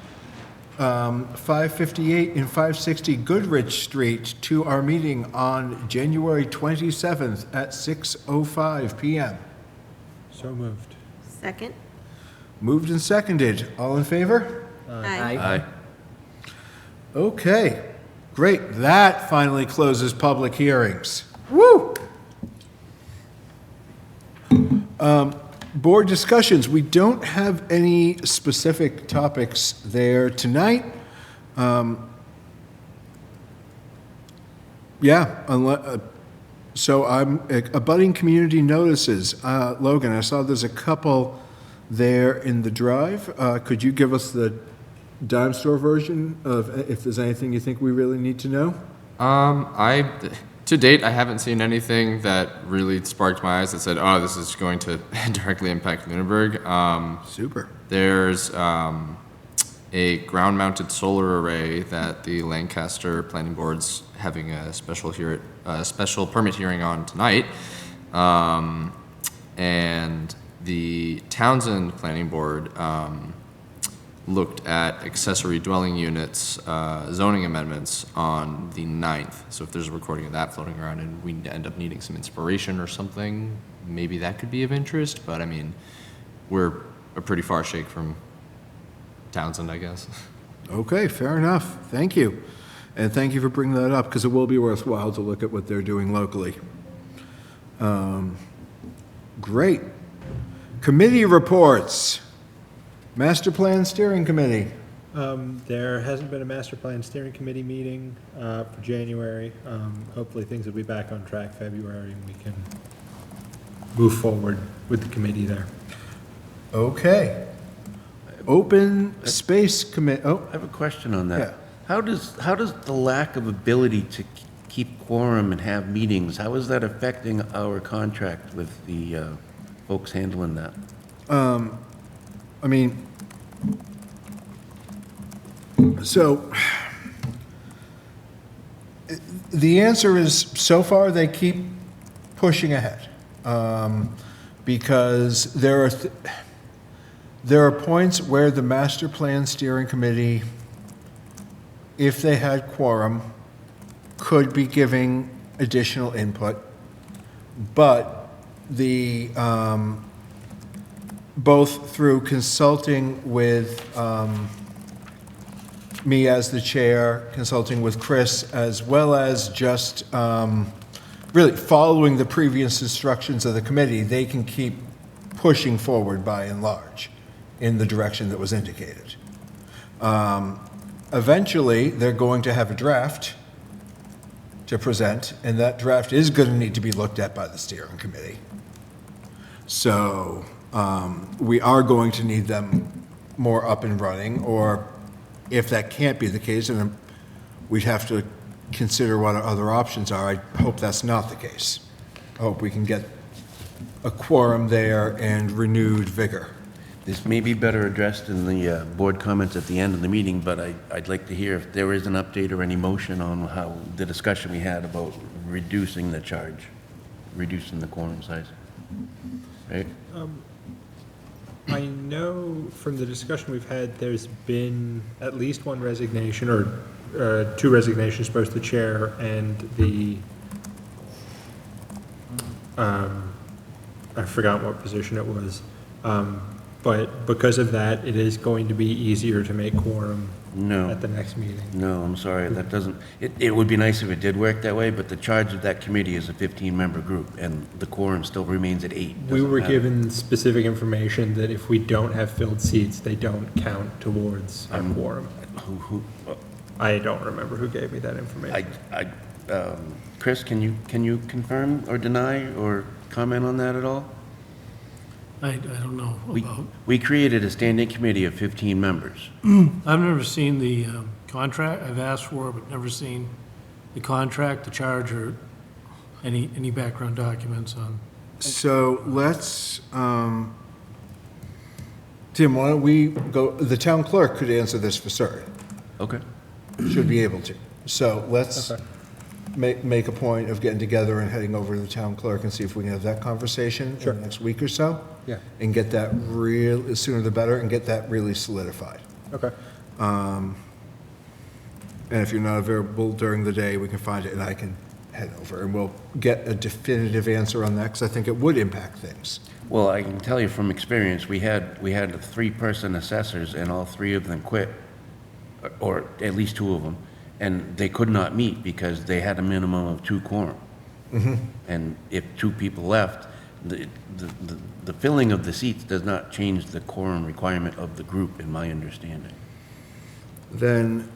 558 and 560 Goodrich Street to our meeting on January 27th at 6:05 PM? So moved. Second? Moved and seconded. All in favor? Aye. Okay, great. That finally closes public hearings. Woo! Board discussions. We don't have any specific topics there tonight. So I'm abutting community notices. Logan, I saw there's a couple there in the drive. Could you give us the dime store version of if there's anything you think we really need to know? To date, I haven't seen anything that really sparked my eyes that said, oh, this is going to directly impact Lunenburg. Super. There's a ground-mounted solar array that the Lancaster Planning Board's having a special permit hearing on tonight. And the Townsend Planning Board looked at accessory dwelling units zoning amendments on the 9th. So if there's a recording of that floating around and we end up needing some inspiration or something, maybe that could be of interest. But I mean, we're a pretty far shake from Townsend, I guess. Okay, fair enough. Thank you. And thank you for bringing that up, because it will be worthwhile to look at what they're doing locally. Great. Committee reports. Master Plan Steering Committee. There hasn't been a master plan steering committee meeting for January. Hopefully things will be back on track February and we can move forward with the committee there. Okay. Open Space Committee, oh, I have a question on that. Yeah. How does the lack of ability to keep quorum and have meetings, how is that affecting our contract with the folks handling that? I mean, so the answer is, so far, they keep pushing ahead. Because there are points where the Master Plan Steering Committee, if they had quorum, could be giving additional input, but the, both through consulting with me as the chair, consulting with Chris, as well as just really following the previous instructions of the committee, they can keep pushing forward by and large in the direction that was indicated. Eventually, they're going to have a draft to present, and that draft is going to need to be looked at by the steering committee. So we are going to need them more up and running, or if that can't be the case, then we'd have to consider what our other options are. I hope that's not the case. I hope we can get a quorum there and renewed vigor. This may be better addressed in the board comments at the end of the meeting, but I'd like to hear if there is an update or any motion on how the discussion we had about reducing the charge, reducing the quorum size. Right? I know from the discussion we've had, there's been at least one resignation, or two resignations, both the chair and the, I forgot what position it was. But because of that, it is going to be easier to make quorum at the next meeting. No, I'm sorry, that doesn't, it would be nice if it did work that way, but the charge of that committee is a 15-member group, and the quorum still remains at 8. We Doesn't were matter. given specific information that if we don't have filled seats, they don't count towards our quorum. I don't remember who gave me that information. Chris, can you confirm or deny or comment on that at all? I don't know about, We created a standing committee of 15 members. I've never seen the contract. I've asked for it, but never seen the contract, the charge, or any background documents on. So let's, Tim, why don't we go, the town clerk could answer this for certain, Okay. should be able to. So let's make a point of getting together and heading over to the town clerk and see if we can have that conversation in the next week or so. Yeah. And get that the sooner the better, and get that really solidified. Okay. And if you're not available during the day, we can find it and I can head over and we'll get a definitive answer on that, because I think it would impact things. Well, I can tell you from experience, we had 3-person assessors and all 3 of them quit, or at least 2 of them, and they could not meet because they had a minimum of 2 quorum. And if 2 people left, the filling of the seats does not change the quorum requirement of the group, in my understanding. Then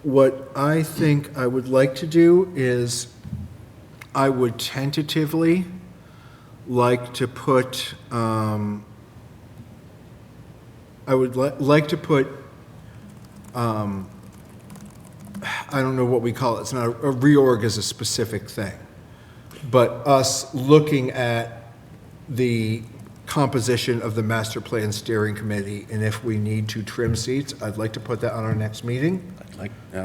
what I think I would like to do is, I would tentatively like to put, I would like to put, I don't know what we call it, it's not, a reorg is a specific thing. But us looking at the composition of the master plan steering committee, and if we need to trim seats, I'd like to put that on our next meeting.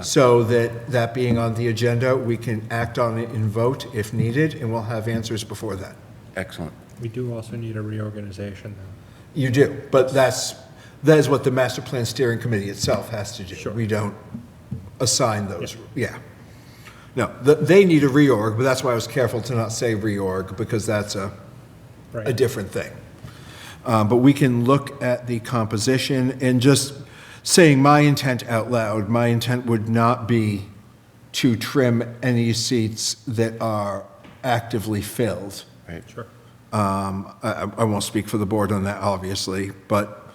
So that being on the agenda, we can act on it and vote if needed, and we'll have answers before that. Excellent. We do also need a reorganization, though. You do, but that is what the master plan steering committee itself has to do. Sure. We don't assign those, yeah. No, they need a reorg, but that's why I was careful to not say reorg, because that's a different thing. But we can look at the composition, and just saying my intent out loud, my intent would not be to trim any seats that are actively filled. Right. Sure. I won't speak for the board on that, obviously, but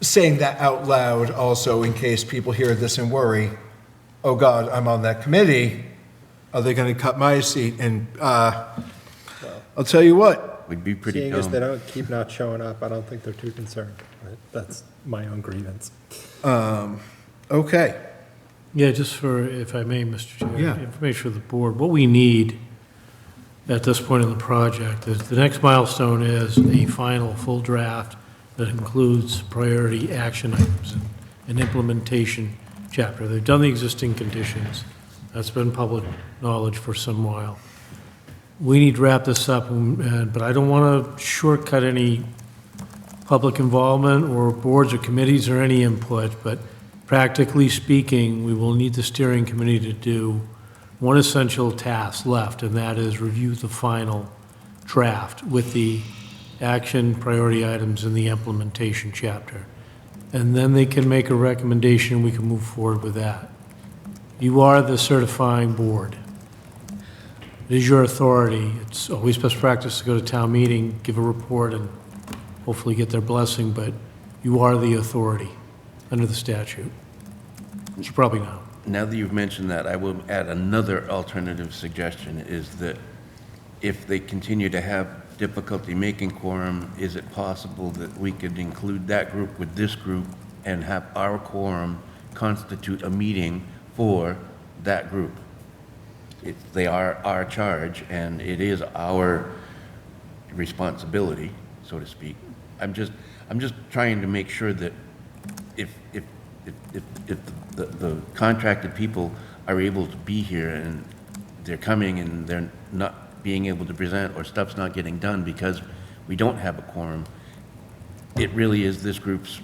saying that out loud also, in case people hear this and worry, oh God, I'm on that committee, are they gonna cut my seat? And I'll tell you what. We'd be pretty Seeing as dumb. they don't keep not showing up, I don't think they're too concerned. Right? That's my own grievance. Okay. Yeah, just for, if I may, Mr. Chair. Yeah. Information for the board. What we need at this point in the project is, the next milestone is a final full draft that includes priority action items and implementation chapter. They've done the existing conditions. That's been public knowledge for some while. We need to wrap this up, but I don't want to shortcut any public involvement or boards or committees or any input, but practically speaking, we will need the steering committee to do one essential task left, and that is review the final draft with the action priority items in the implementation chapter. And then they can make a recommendation, and we can move forward with that. You are the certifying board. It is your authority. It's always best practice to go to town meeting, give a report, and hopefully get their blessing, but you are the authority under the statute, which you probably know. Now that you've mentioned that, I will add another alternative suggestion, is that if they continue to have difficulty making quorum, is it possible that we could include that group with this group and have our quorum constitute a meeting for that group? They are our charge, and it is our responsibility, so to speak. I'm just trying to make sure that if the contracted people are able to be here and they're coming and they're not being able to present, or stuff's not getting done because we don't have a quorum, it really is this group's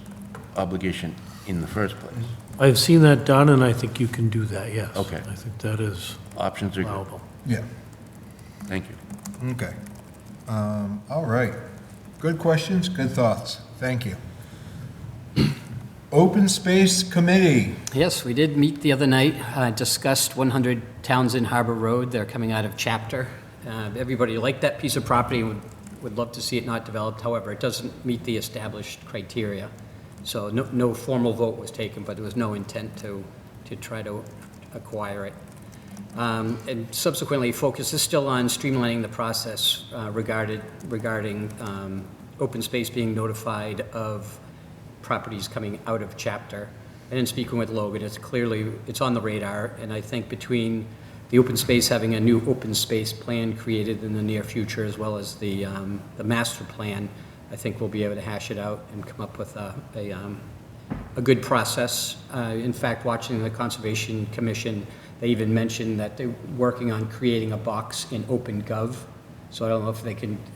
obligation in the first place. I've seen that done, and I think you can do that, yes. Okay. I think that is Options are good. allowable. Yeah. Thank you. Okay. All right. Good questions, good thoughts. Thank you. Open Space Committee. Yes, we did meet the other night, discussed 100 Townsend Harbor Road. They're coming out of chapter. Everybody liked that piece of property and would love to see it not developed. However, it doesn't meet the established criteria. So no formal vote was taken, but there was no intent to to try to acquire it. And subsequently, focus is still on streamlining the process regarding open space being notified of properties coming out of chapter. And in speaking with Logan, it's on the radar, and I think between the open space, having a new open space plan created in the near future, as well as the master plan, I think we'll be able to hash it out and come up with a good process. In fact, watching the Conservation Commission, they even mentioned that they're working on creating a box in OpenGov. So I don't know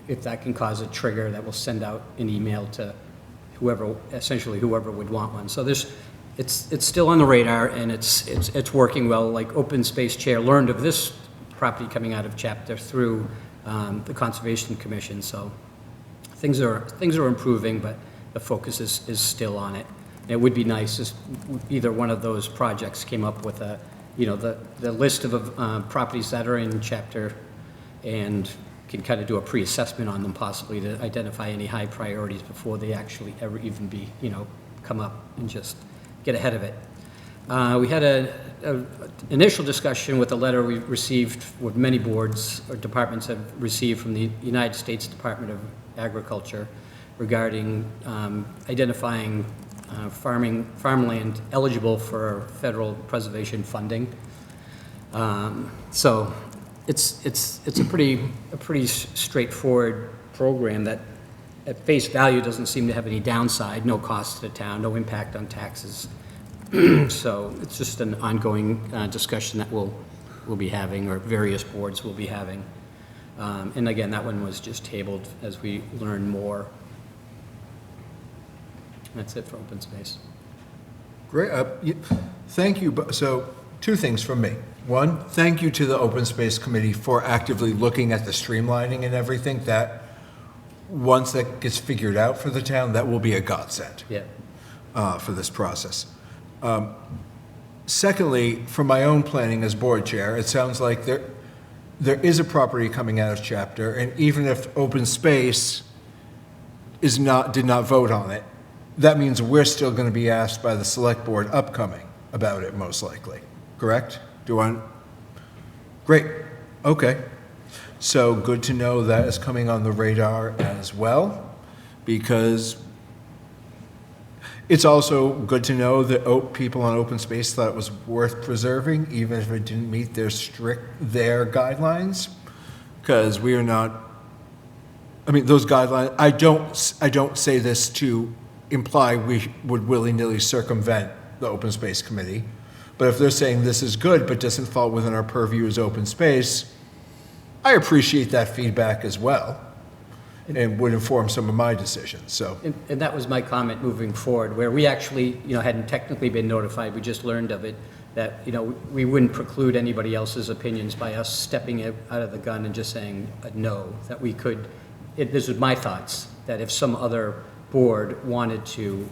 if that can cause a trigger that will send out an email to essentially whoever would want one. So it's still on the radar, and it's working well. Like Open Space Chair learned of this property coming out of chapter through the Conservation Commission. So things are improving, but the focus is still on it. And it would be nice if either one of those projects came up with the list of properties that are in chapter, and can kind of do a pre-assessment on them, possibly to identify any high priorities before they actually ever even come up, and just get ahead of it. We had an initial discussion with a letter we received, what many boards or departments have received from the United States Department of Agriculture regarding identifying farmland eligible for federal preservation funding. So it's a pretty straightforward program that at face value doesn't seem to have any downside, no cost to the town, no impact on taxes. So it's just an ongoing discussion that we'll be having, or various boards will be having. And again, that one was just tabled as we learn more. That's it for open space. Great, thank you. So, two things from me. One, thank you to the Open Space Committee for actively looking at the streamlining and everything. That, once that gets figured out for the town, that will be a godsend. Yeah. For this process. Secondly, for my own planning as board chair, it sounds like there is a property coming out of chapter, and even if open space did not vote on it, that means we're still going to be asked by the select board upcoming about it, most likely. Correct? Great. Okay. So good to know that is coming on the radar as well, because it's also good to know that people on open space thought it was worth preserving, even if it didn't meet their guidelines, because we are not, those guidelines, I don't say this to imply we would willy-nilly circumvent the Open Space Committee, but if they're saying this is good but doesn't fall within our purview as open space, I appreciate that feedback as well, and would inform some of my decisions, so. And that was my comment moving forward, where we actually, hadn't technically been notified, we just learned of it, that, we wouldn't preclude anybody else's opinions by us stepping out of the gun and just saying no, that we could, this was my thoughts, that if some other board wanted to,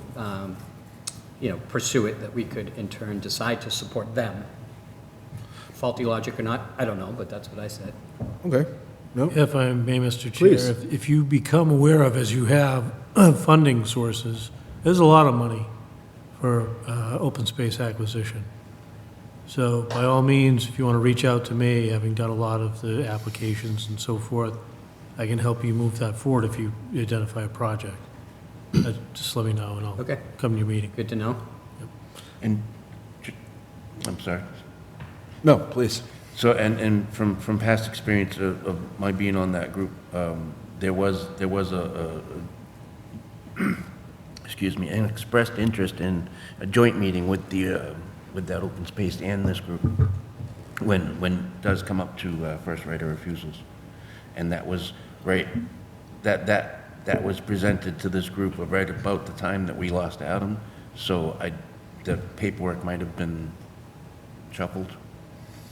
pursue it, that we could in turn decide to support them. Faulty logic or not, I don't know, but that's what I said. Okay. No? If I may, Mr. Chair. Please. If you become aware of, as you have, funding sources, there's a lot of money for open space acquisition. So by all means, if you want to reach out to me, having done a lot of the applications and so forth, I can help you move that forward if you identify a project. Just let me know and I'll Okay. come to your meeting. Good to know. And, I'm sorry. No, please. So, and from past experience of my being on that group, there was excuse me, an expressed interest in a joint meeting with that open space and this group, when it does come up to first right of refusals. And that was right, that was presented to this group right about the time that we lost Adam. So the paperwork might have been shuffled,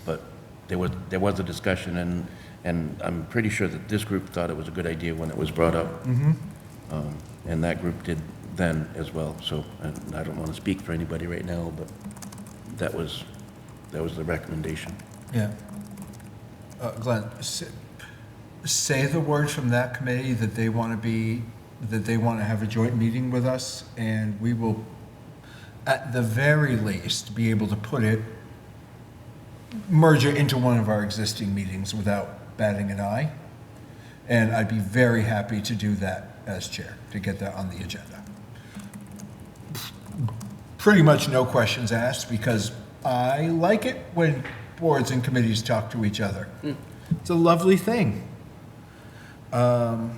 but there was a discussion, and I'm pretty sure that this group thought it was a good idea when it was brought up. And that group did then as well. So, and I don't want to speak for anybody right now, but that was the recommendation. Yeah. Glenn, say the word from that committee that they want to have a joint meeting with us, and we will at the very least, be able to merge it into one of our existing meetings without batting an eye. And I'd be very happy to do that as chair, to get that on the agenda. Pretty much no questions asked, because I like it when boards and committees talk to each other. It's a lovely thing. All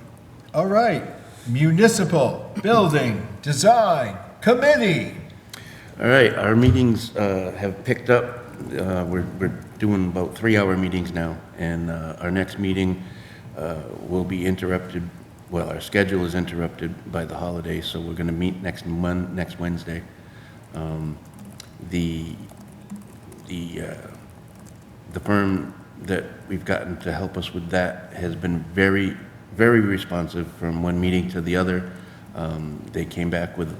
right, Municipal Building Design Committee. All right, our meetings have picked up. We're doing about 3-hour meetings now, and our next meeting will be interrupted. Well, our schedule is interrupted by the holiday, so we're going to meet next Wednesday. The firm that we've gotten to help us with that has been very, very responsive from one meeting to the other. They came back with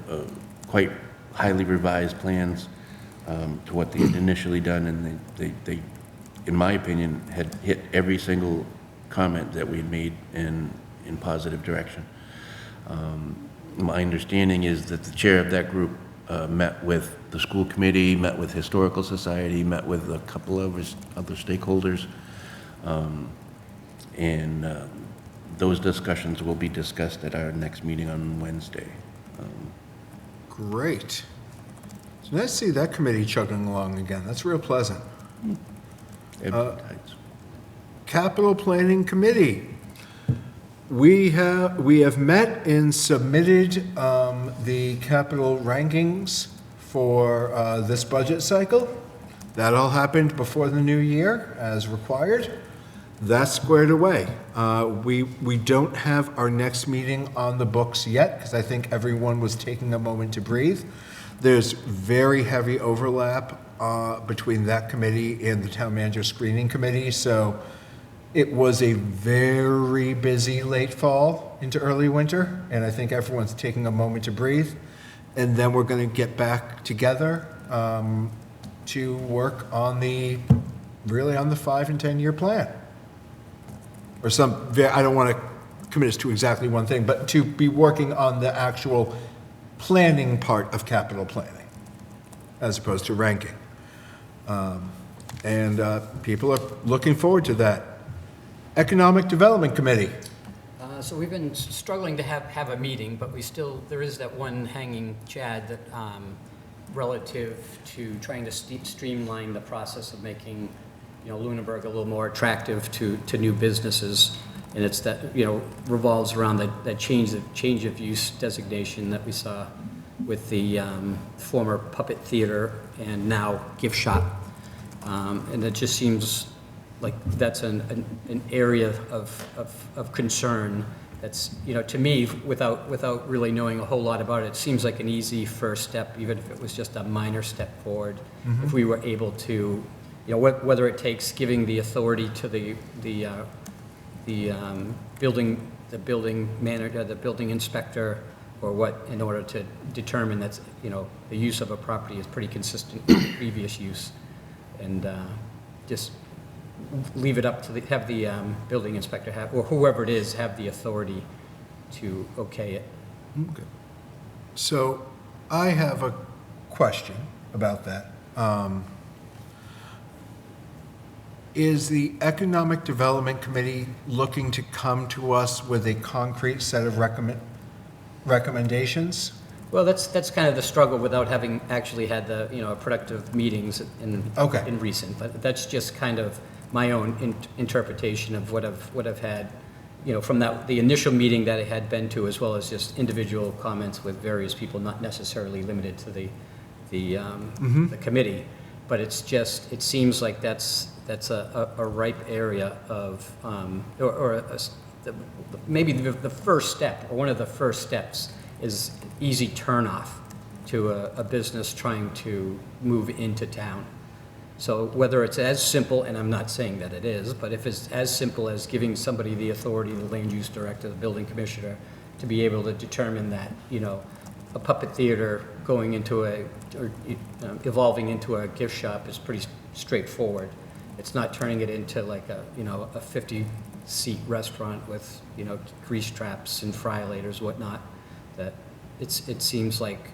quite highly revised plans to what they had initially done, and they, in my opinion, had hit every single comment that we had made in positive direction. My understanding is that the chair of that group met with the school committee, met with Historical Society, met with a couple of other stakeholders, and those discussions will be discussed at our next meeting on Wednesday. Great. It's nice to see that committee chugging along again. That's real pleasant. Capital Planning Committee. We have met and submitted the capital rankings for this budget cycle. That all happened before the new year, as required. That's squared away. We don't have our next meeting on the books yet, because I think everyone was taking a moment to breathe. There's very heavy overlap between that committee and the Town Manager Screening Committee, so it was a very busy late fall into early winter, and I think everyone's taking a moment to breathe. And then we're going to get back together to work on the 5 and 10 year plan. Or I don't want to commit us to exactly one thing, but to be working on the actual planning part of capital planning, as opposed to ranking. And people are looking forward to that. Economic Development Committee. So we've been struggling to have a meeting, but there is that one hanging chad that, relative to trying to streamline the process of making, Lunenburg a little more attractive to new businesses. And it's that, revolves around that change of use designation that we saw with the former puppet theater and now gift shop. And it just seems like that's an area of concern that's, to me, without really knowing a whole lot about it, it seems like an easy first step, even if it was just a minor step forward. Mm-hmm. If we were able to, whether it takes giving the authority to the building manager, the building inspector, or what, in order to determine that, the use of a property is pretty consistent with previous use, and just leave it up to have the building inspector or whoever it is, have the authority to okay it. Okay. So I have a question about that. Is the Economic Development Committee looking to come to us with a concrete set of recommendations? Well, that's kind of the struggle without having actually had the, productive meetings in recent, but that's just kind of my own interpretation of what I've had, from the initial meeting that I had been to, as well as just individual comments with various people, not necessarily limited to the committee. But it seems like that's a ripe area of, maybe the first step, or one of the first steps, is easy turnoff to a business trying to move into town. So whether it's as simple, and I'm not saying that it is, but if it's as simple as giving somebody the authority, the land use director, the building commissioner, to be able to determine that, a puppet theater going into evolving into a gift shop is pretty straightforward. It's not turning it into like a 50-seat restaurant with, grease traps and friolators, whatnot. That it seems like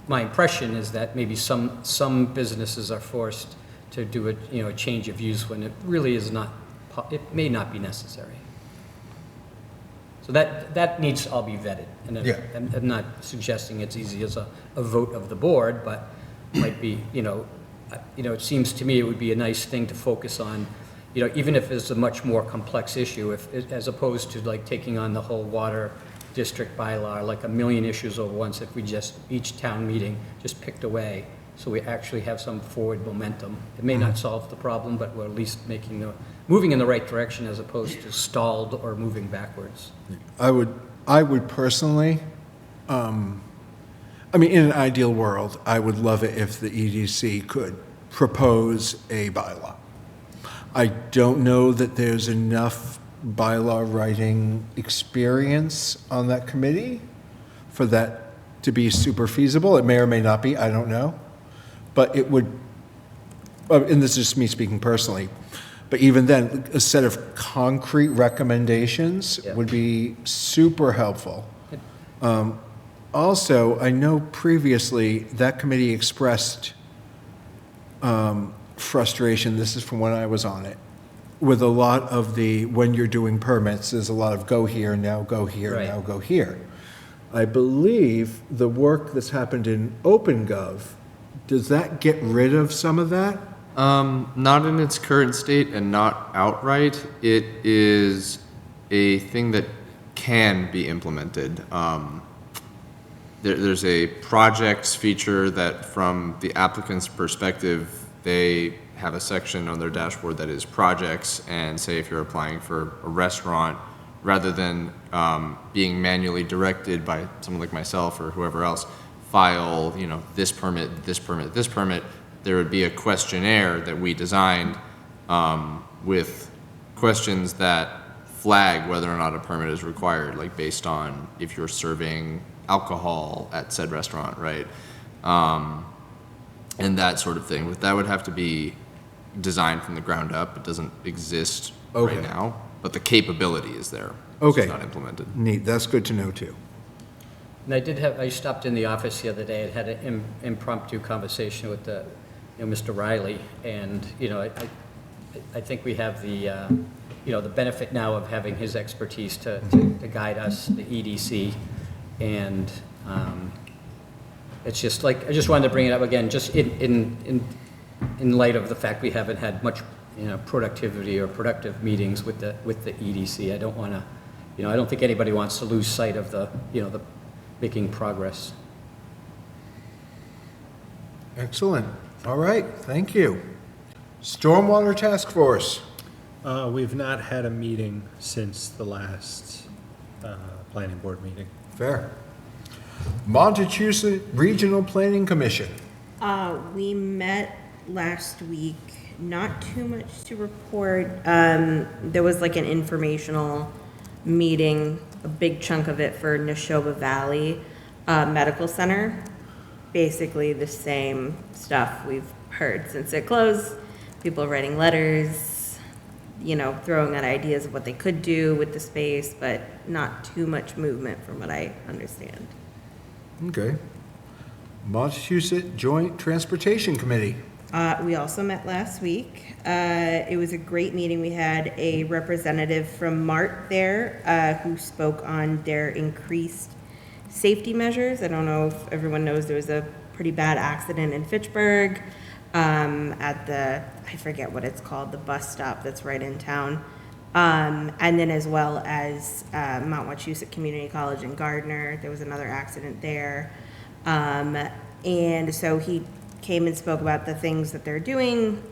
my impression is that maybe some businesses are forced to do a change of use when it really is not, it may not be necessary. So that needs to all be vetted. And Yeah. I'm not suggesting it's easy as a vote of the board, but might be, it seems to me it would be a nice thing to focus on, even if it's a much more complex issue, as opposed to like taking on the whole water district bylaw, like a million issues over once, if we just, each town meeting, just picked away, so we actually have some forward momentum. It may not solve the problem, but we're at least moving in the right direction as opposed to stalled or moving backwards. I would personally, in an ideal world, I would love it if the EDC could propose a bylaw. I don't know that there's enough bylaw writing experience on that committee for that to be super feasible. It may or may not be, I don't know. But it would, and this is just me speaking personally, but even then, a set of concrete recommendations would be super helpful. Also, I know previously that committee expressed frustration, this is from when I was on it, with a lot of when you're doing permits, there's a lot of go here, now go here, Right. now go here. I believe the work that's happened in OpenGov, does that get rid of some of that? Not in its current state and not outright. It is a thing that can be implemented. There's a projects feature that from the applicant's perspective, they have a section on their dashboard that is projects, and say if you're applying for a restaurant, rather than being manually directed by someone like myself or whoever else, file, this permit, this permit, this permit, there would be a questionnaire that we designed with questions that flag whether or not a permit is required, like based on if you're serving alcohol at said restaurant, right? And that sort of thing. That would have to be designed from the ground up. It doesn't exist Okay. right now, but the capability is there. Okay. It's not implemented. Neat, that's good to know too. And I stopped in the office the other day and had an impromptu conversation with Mr. Riley, and, I think we have the benefit now of having his expertise to guide us, the EDC, and it's just like, I just wanted to bring it up again, just in light of the fact we haven't had much, productivity or productive meetings with the EDC. I don't want to, I don't think anybody wants to lose sight of the making progress. Excellent. All right, thank you. Stormwater Task Force. We've not had a meeting since the last planning board meeting. Fair. Montechusett Regional Planning Commission. We met last week, not too much to report. There was like an informational meeting, a big chunk of it for Neshoba Valley Medical Center. Basically the same stuff we've heard since it closed. People writing letters, throwing out ideas of what they could do with the space, but not too much movement from what I understand. Okay. Montechusett Joint Transportation Committee. We also met last week. It was a great meeting. We had a representative from MART there who spoke on their increased safety measures. I don't know if everyone knows there was a pretty bad accident in Fitchburg at I forget what it's called, the bus stop that's right in town. And then as well as Mount Wachusett Community College in Gardner, there was another accident there. And so he came and spoke about the things that they're doing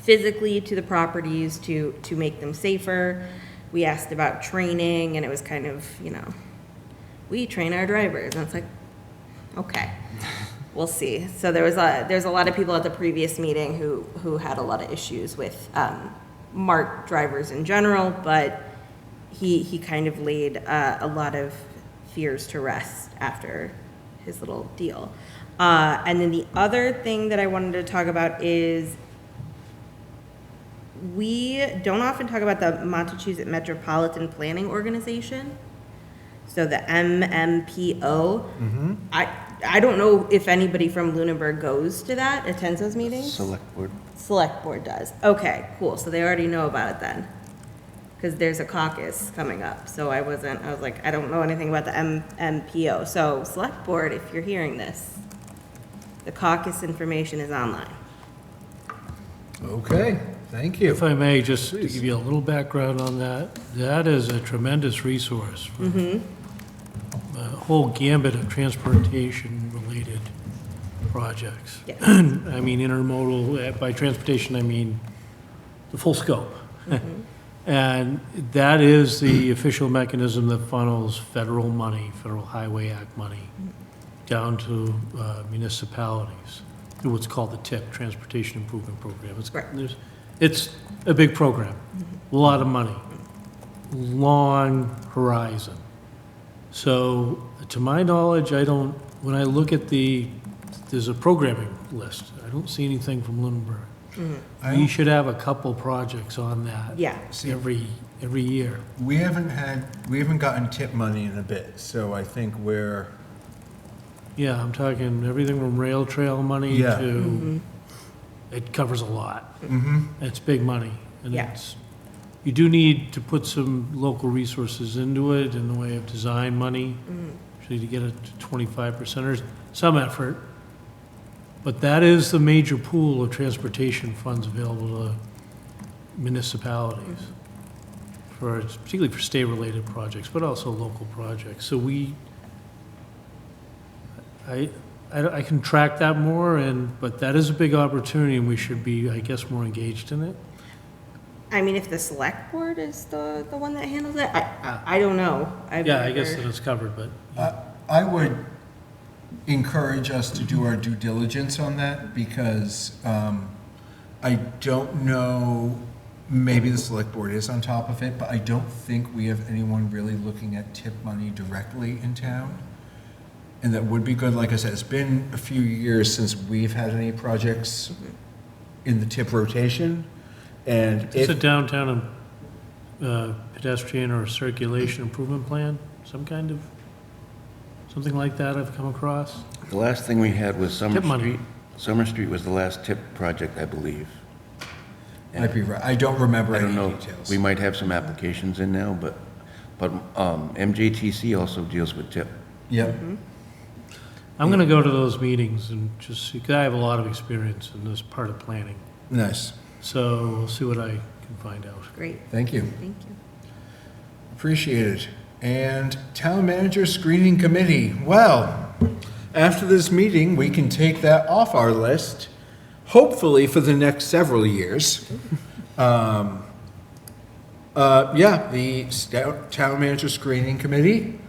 physically to the properties to make them safer. We asked about training, and it was kind of, we train our drivers. And it's like, okay, we'll see. So there's a lot of people at the previous meeting who had a lot of issues with MART drivers in general, but he kind of laid a lot of fears to rest after his little deal. And then the other thing that I wanted to talk about is we don't often talk about the Montechusett Metropolitan Planning Organization. So the MMPO. I don't know if anybody from Lunenburg goes to that, attends those meetings? Select board. Select board does. Okay, cool. So they already know about it then. Because there's a caucus coming up. So I was like, I don't know anything about the MPO. So select board, if you're hearing this, the caucus information is online. Okay, thank you. If I may, just to give you a little background on that, that is a tremendous resource for a whole gambit of transportation-related projects. Yeah. I mean, intermodal, by transportation, I mean the full scope. And that is the official mechanism that funnels federal money, Federal Highway Act money, down to municipalities through what's called the TIP, Transportation Improvement Program. It's a big program, a lot of money, long horizon. So to my knowledge, when I look at there's a programming list. I don't see anything from Lunenburg. We should have a couple projects on that. Yeah. Every year. We haven't gotten tip money in a bit, so I think we're, Yeah, I'm talking everything from rail trail money Yeah. to, it covers a lot. It's big money. And Yeah. you do need to put some local resources into it in the way of design money. Actually, to get it to 25% or some effort. But that is the major pool of transportation funds available to municipalities, particularly for state-related projects, but also local projects. So I can track that more, but that is a big opportunity, and we should be, I guess, more engaged in it. I mean, if the select board is the one that handles it, I don't know. Yeah, I guess that it's covered, but I would encourage us to do our due diligence on that, because I don't know, maybe the select board is on top of it, but I don't think we have anyone really looking at tip money directly in town. And that would be good. Like I said, it's been a few years since we've had any projects in the tip rotation. And it's a downtown pedestrian or circulation improvement plan, something like that I've come across. The last thing we had was Summer Tip money. Street. Summer Street was the last tip project, I believe. might be right. I don't remember I any don't know, details. we might have some applications in now, but MJTC also deals with tip. Yep. I'm gonna go to those meetings and just see, 'cause I have a lot of experience in this part of planning. Nice. So we'll see what I can find out. Great, Thank you. thank you. Appreciate it. And Town Manager Screening Committee. Well, after this meeting, we can take that off our list, hopefully for the next several years. The Town Manager Screening Committee,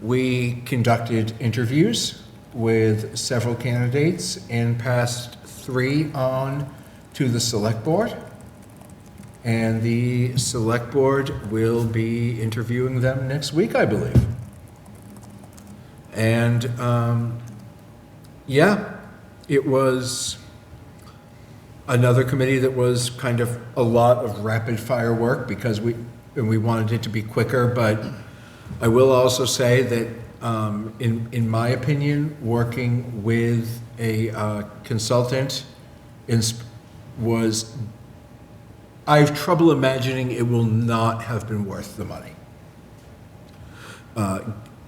we conducted interviews with several candidates and passed 3 on to the Select Board. And the Select Board will be interviewing them next week, I believe. And, it was another committee that was kind of a lot of rapid fire work because we wanted it to be quicker, but I will also say that, in my opinion, working with a consultant I have trouble imagining it will not have been worth the money.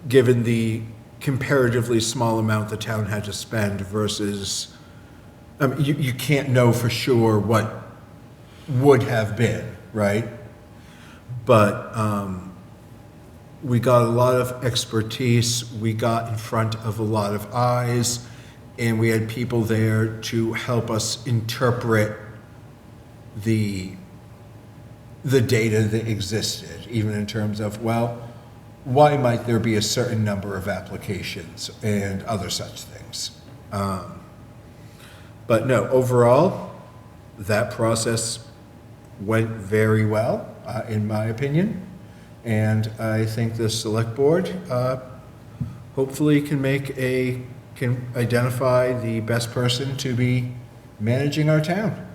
Given the comparatively small amount the town had to spend versus, you can't know for sure what would have been, right? But we got a lot of expertise, we got in front of a lot of eyes, and we had people there to help us interpret the data that existed, even in terms of, well, why might there be a certain number of applications and other such things. But no, overall, that process went very well, in my opinion. And I think the Select Board hopefully can identify the best person to be managing our town.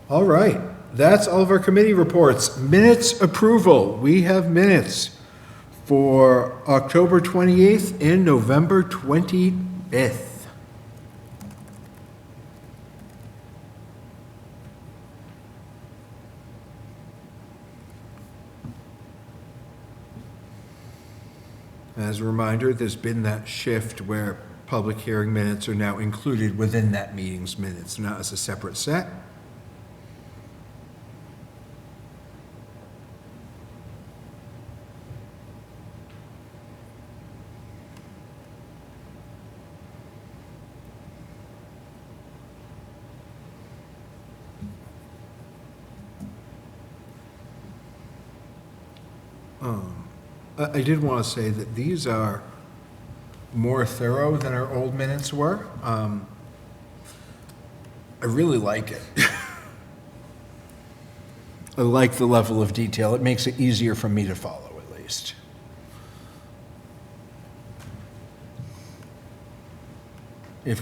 All right, that's all of our committee reports. Minutes approval. We have minutes for October 28th and November 25th. As a reminder, there's been that shift where public hearing minutes are now included within that meeting's minutes, not as a separate set. I did want to say that these are more thorough than our old minutes were. I really like it. I like the level of detail. It makes it easier for me to follow, at least. Once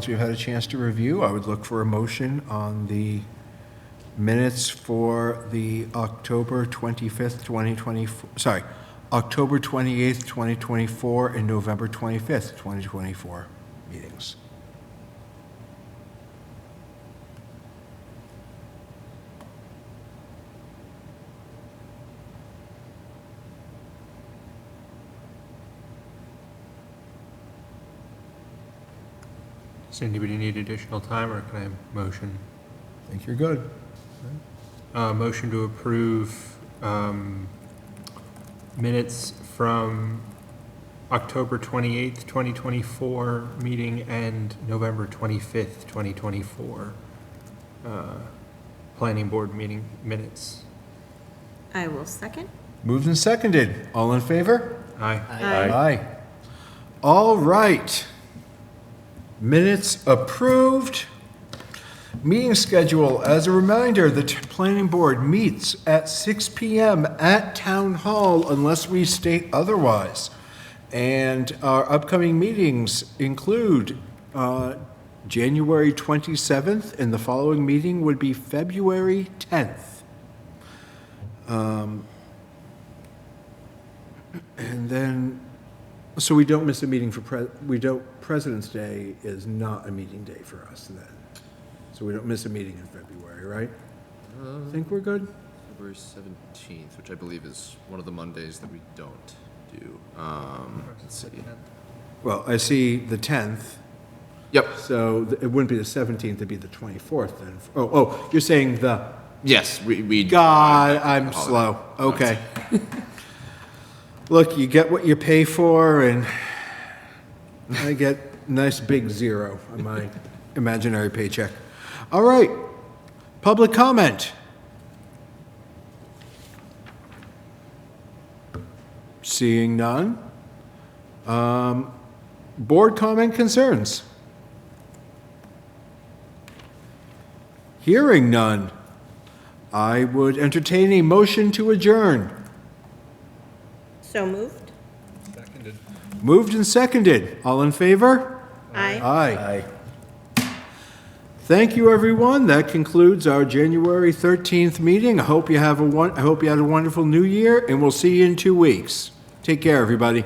we've had a chance to review, I would look for a motion on the minutes for the October 25th, 2024, sorry, October 28th, 2024, and November 25th, 2024 meetings. Does anybody need additional time, or can I have a motion? I think you're good. Motion to approve minutes from October 28th, 2024 meeting and November 25th, 2024 planning board meeting minutes. I will second. Moved and seconded. All in favor? Aye. Aye. All right. Minutes approved. Meeting schedule. As a reminder, the planning board meets at 6 p.m. at Town Hall unless we state otherwise. And our upcoming meetings include January 27th, and the following meeting would be February 10th. And then, so we don't miss a meeting for, President's Day is not a meeting day for us then. So we don't miss a meeting in February, right? Think we're good? February 17th, which I believe is one of the Mondays that we don't do. Let's see. Well, I see the 10th. Yep. So it wouldn't be the 17th, it'd be the 24th then. Oh, you're saying the, Yes, we. God, I'm slow. Okay. Look, you get what you pay for, and I get a nice big zero on my imaginary paycheck. All right, public comment. Seeing none. Board comment concerns. Hearing none. I would entertain a motion to adjourn. So moved. Moved and seconded. All in favor? Aye. Aye. Thank you, everyone. That concludes our January 13th meeting. I hope you had a wonderful new year, and we'll see you in 2 weeks. Take care, everybody.